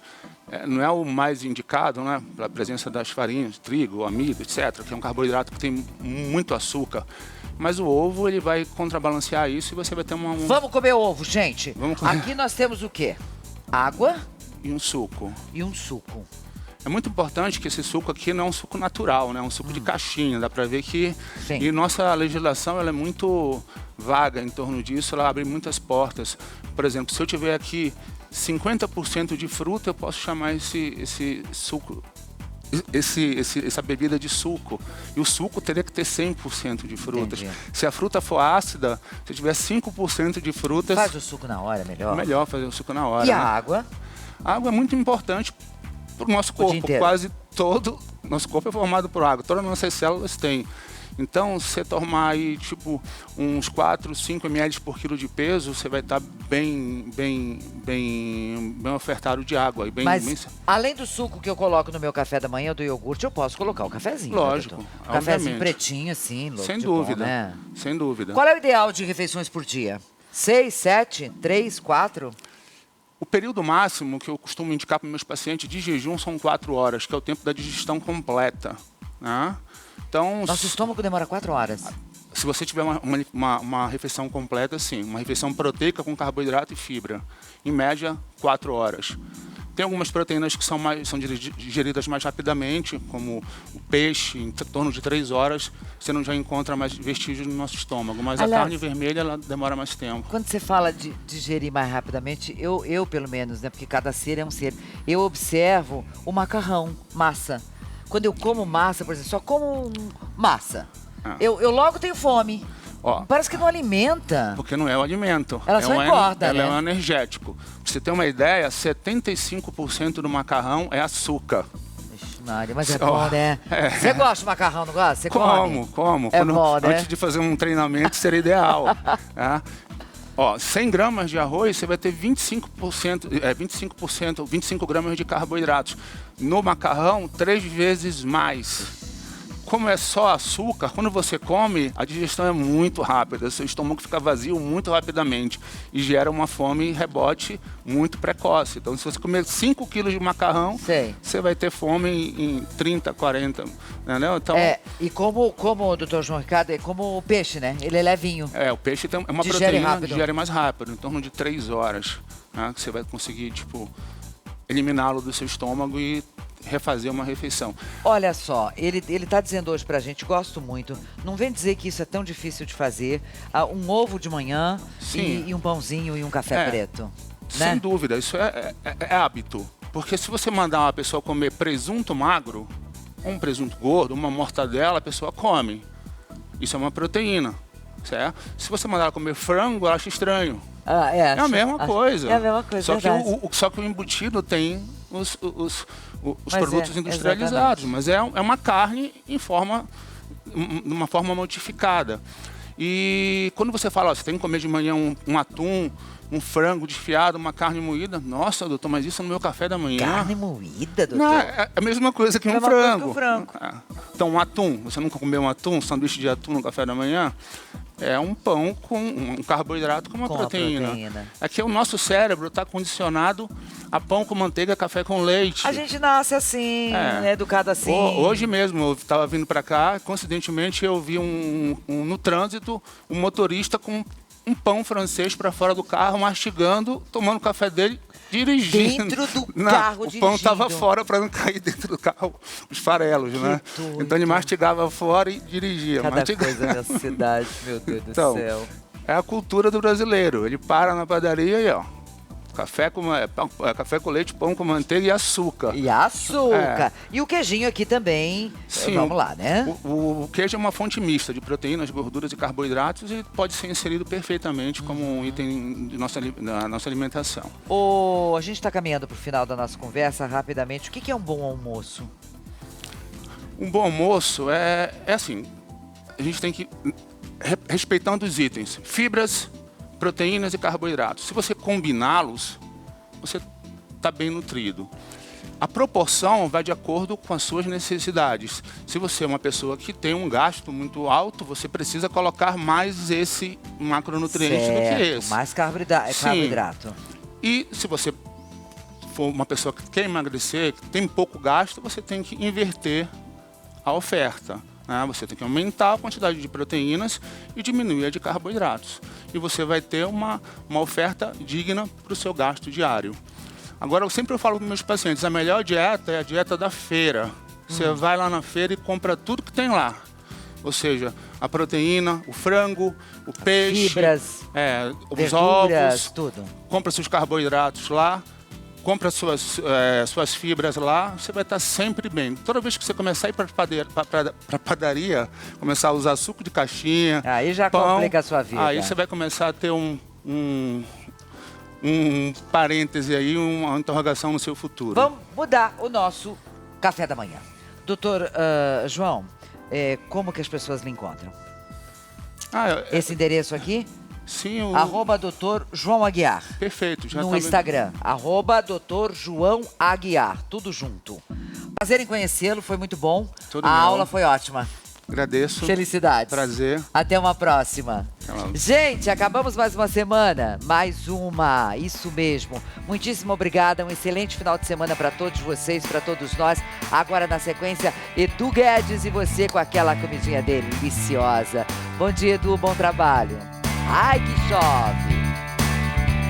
não é o mais indicado, né? Pela presença das farinhas, trigo, amido, etc., que é um carboidrato que tem muito açúcar. Mas o ovo, ele vai contrabalancear isso e você vai ter Vamos comer ovo, gente. Vamos comer. Aqui nós temos o quê? Água. E um suco. E um suco. É muito importante que esse suco aqui não é um suco natural, né? É um suco de caixinha. Dá pra ver que... Sim. E nossa legislação, ela é muito vaga em torno disso. Ela abre muitas portas. Por exemplo, se eu tiver aqui 50% de fruta, eu posso chamar esse suco... essa bebida de suco. E o suco teria que ter 100% de frutas. Entendi. Se a fruta for ácida, se tiver 5% de frutas... Faz o suco na hora, melhor? Melhor fazer o suco na hora. E a água? A água é muito importante para o nosso corpo. Quase todo... Nosso corpo é formado por água. Todas as nossas células têm. Então, se você tomar aí, tipo, uns 4, 5 ml por quilo de peso, você vai estar bem ofertado de água. Mas, além do suco que eu coloco no meu café da manhã, do iogurte, eu posso colocar o cafezinho. Lógico. Né, um cafezinho pretinho, assim. Sem dúvida. Bom, né? Sem dúvida. Qual é o ideal de refeições por dia? 6, 7, 3, 4? O período máximo que eu costumo indicar para meus pacientes de jejum são 4 horas, que é o tempo da digestão completa. né? Então, Nosso estômago demora 4 horas. se você tiver uma refeição completa, sim, uma refeição proteica com carboidrato e fibra, em média 4 horas. Tem algumas proteínas que são digeridas mais rapidamente, como o peixe, em torno de 3 horas, você não já encontra mais vestígios no nosso estômago. Mas Aliás, a carne vermelha, ela demora mais tempo. Quando você fala de digerir mais rapidamente, eu pelo menos, né? Porque cada ser é um ser. Eu observo o macarrão, massa. Quando eu como massa, por exemplo, só como massa. Eu logo tenho fome. Ó, parece que não alimenta. Porque não é um alimento. Ela só engorda, Ela né? é um energético. Pra você ter uma ideia, 75% do macarrão é açúcar. Ixi, Maria, mas é bom, né? Você gosta de macarrão, não gosta? Você Como. É bom, né? Antes de fazer um treinamento, seria ideal. Tá? Ó, 100 gramas de arroz, você vai ter 25 gramas de carboidratos. No macarrão, 3 vezes mais. Como é só açúcar, quando você come, a digestão é muito rápida. Seu estômago fica vazio muito rapidamente e gera uma fome rebote muito precoce. Então, se você comer 5 quilos de macarrão, você vai ter fome em 30, 40, entendeu? Então, e como o Dr. João Ricardo, é como o peixe, né? Ele é levinho. O peixe é uma proteína que digere mais rápido, em torno de 3 horas, né? Que você vai conseguir, eliminá-lo do seu estômago e refazer uma refeição. Olha só, ele tá dizendo hoje pra gente, gosto muito, não vem dizer que isso é tão difícil de fazer, um ovo de manhã e um pãozinho e um café preto. Né? Sem dúvida, isso é hábito. Porque se você mandar uma pessoa comer presunto magro, um presunto gordo, uma mortadela, a pessoa come. Isso é uma proteína, certo? Se você mandar ela comer frango, ela acha estranho. É a mesma coisa. É a mesma coisa, só que o embutido tem os produtos industrializados, mas é uma carne uma forma modificada. E quando você fala, você tem que comer de manhã um atum, um frango desfiado, uma carne moída, nossa, doutor, mas isso é no meu café da manhã. Carne moída, doutor? Não, é a mesma coisa que um frango. Frango. Então, um atum, você nunca comeu um atum, um sanduíche de atum no café da manhã? É um pão com um carboidrato com uma proteína. Aqui o nosso cérebro está condicionado a pão com manteiga, café com leite. A gente nasce assim, é educado assim. Hoje mesmo, eu estava vindo para cá, coincidentemente eu vi no trânsito um motorista com um pão francês para fora do carro, mastigando, tomando o café dele, dirigindo. Dentro do carro, dirigindo. O pão estava fora para não cair dentro do carro, os farelos, né? Doido. Então ele mastigava fora e dirigia. Cada coisa nessa cidade, meu Deus do céu. É a cultura do brasileiro. Ele para na padaria e, café com leite, pão com manteiga e açúcar. E o queijinho aqui também. Sim, vamos lá, né? O queijo é uma fonte mista de proteínas, gorduras e carboidratos e pode ser inserido perfeitamente como um item da nossa alimentação. A gente está caminhando para o final da nossa conversa rapidamente. O que é um bom almoço? Um bom almoço é assim, a gente tem que, respeitando os itens, fibras, proteínas e carboidratos. Se você combiná-los, você está bem nutrido. A proporção vai de acordo com as suas necessidades. Se você é uma pessoa que tem um gasto muito alto, você precisa colocar mais esse macronutriente do que esse. Mais carboidrato. E se você for uma pessoa que quer emagrecer, que tem pouco gasto, você tem que inverter a oferta. Você tem que aumentar a quantidade de proteínas e diminuir a de carboidratos. E você vai ter uma oferta digna para o seu gasto diário. Agora, eu sempre falo para os meus pacientes, a melhor dieta é a dieta da feira. Você vai lá na feira e compra tudo que tem lá. Ou seja, a proteína, o frango, o peixe, fibras, os verduras, ovos, tudo. Compra seus carboidratos lá. Compra suas fibras lá, você vai estar sempre bem. Toda vez que você começar a ir para a padaria, começar a usar suco de caixinha, aí já pão, complica a sua vida. Aí você vai começar a ter um parêntese aí, uma interrogação no seu futuro. Vamos mudar o nosso café da manhã. Doutor João, como que as pessoas lhe encontram? Esse endereço aqui? Sim, @Dr. João Aguiar. Perfeito. Já no Instagram, @Dr. João Aguiar, tudo junto. Prazer em conhecê-lo, foi muito bom. A aula foi ótima. Agradeço. Felicidades. Prazer. Até uma próxima. Tchau. Gente, acabamos mais uma semana. Mais uma. Isso mesmo. Muitíssimo obrigada. Um excelente final de semana para todos vocês, para todos nós. Agora, na sequência, Edu Guedes e você com aquela comidinha deliciosa. Bom dia, Edu. Bom trabalho. Ai, que chove.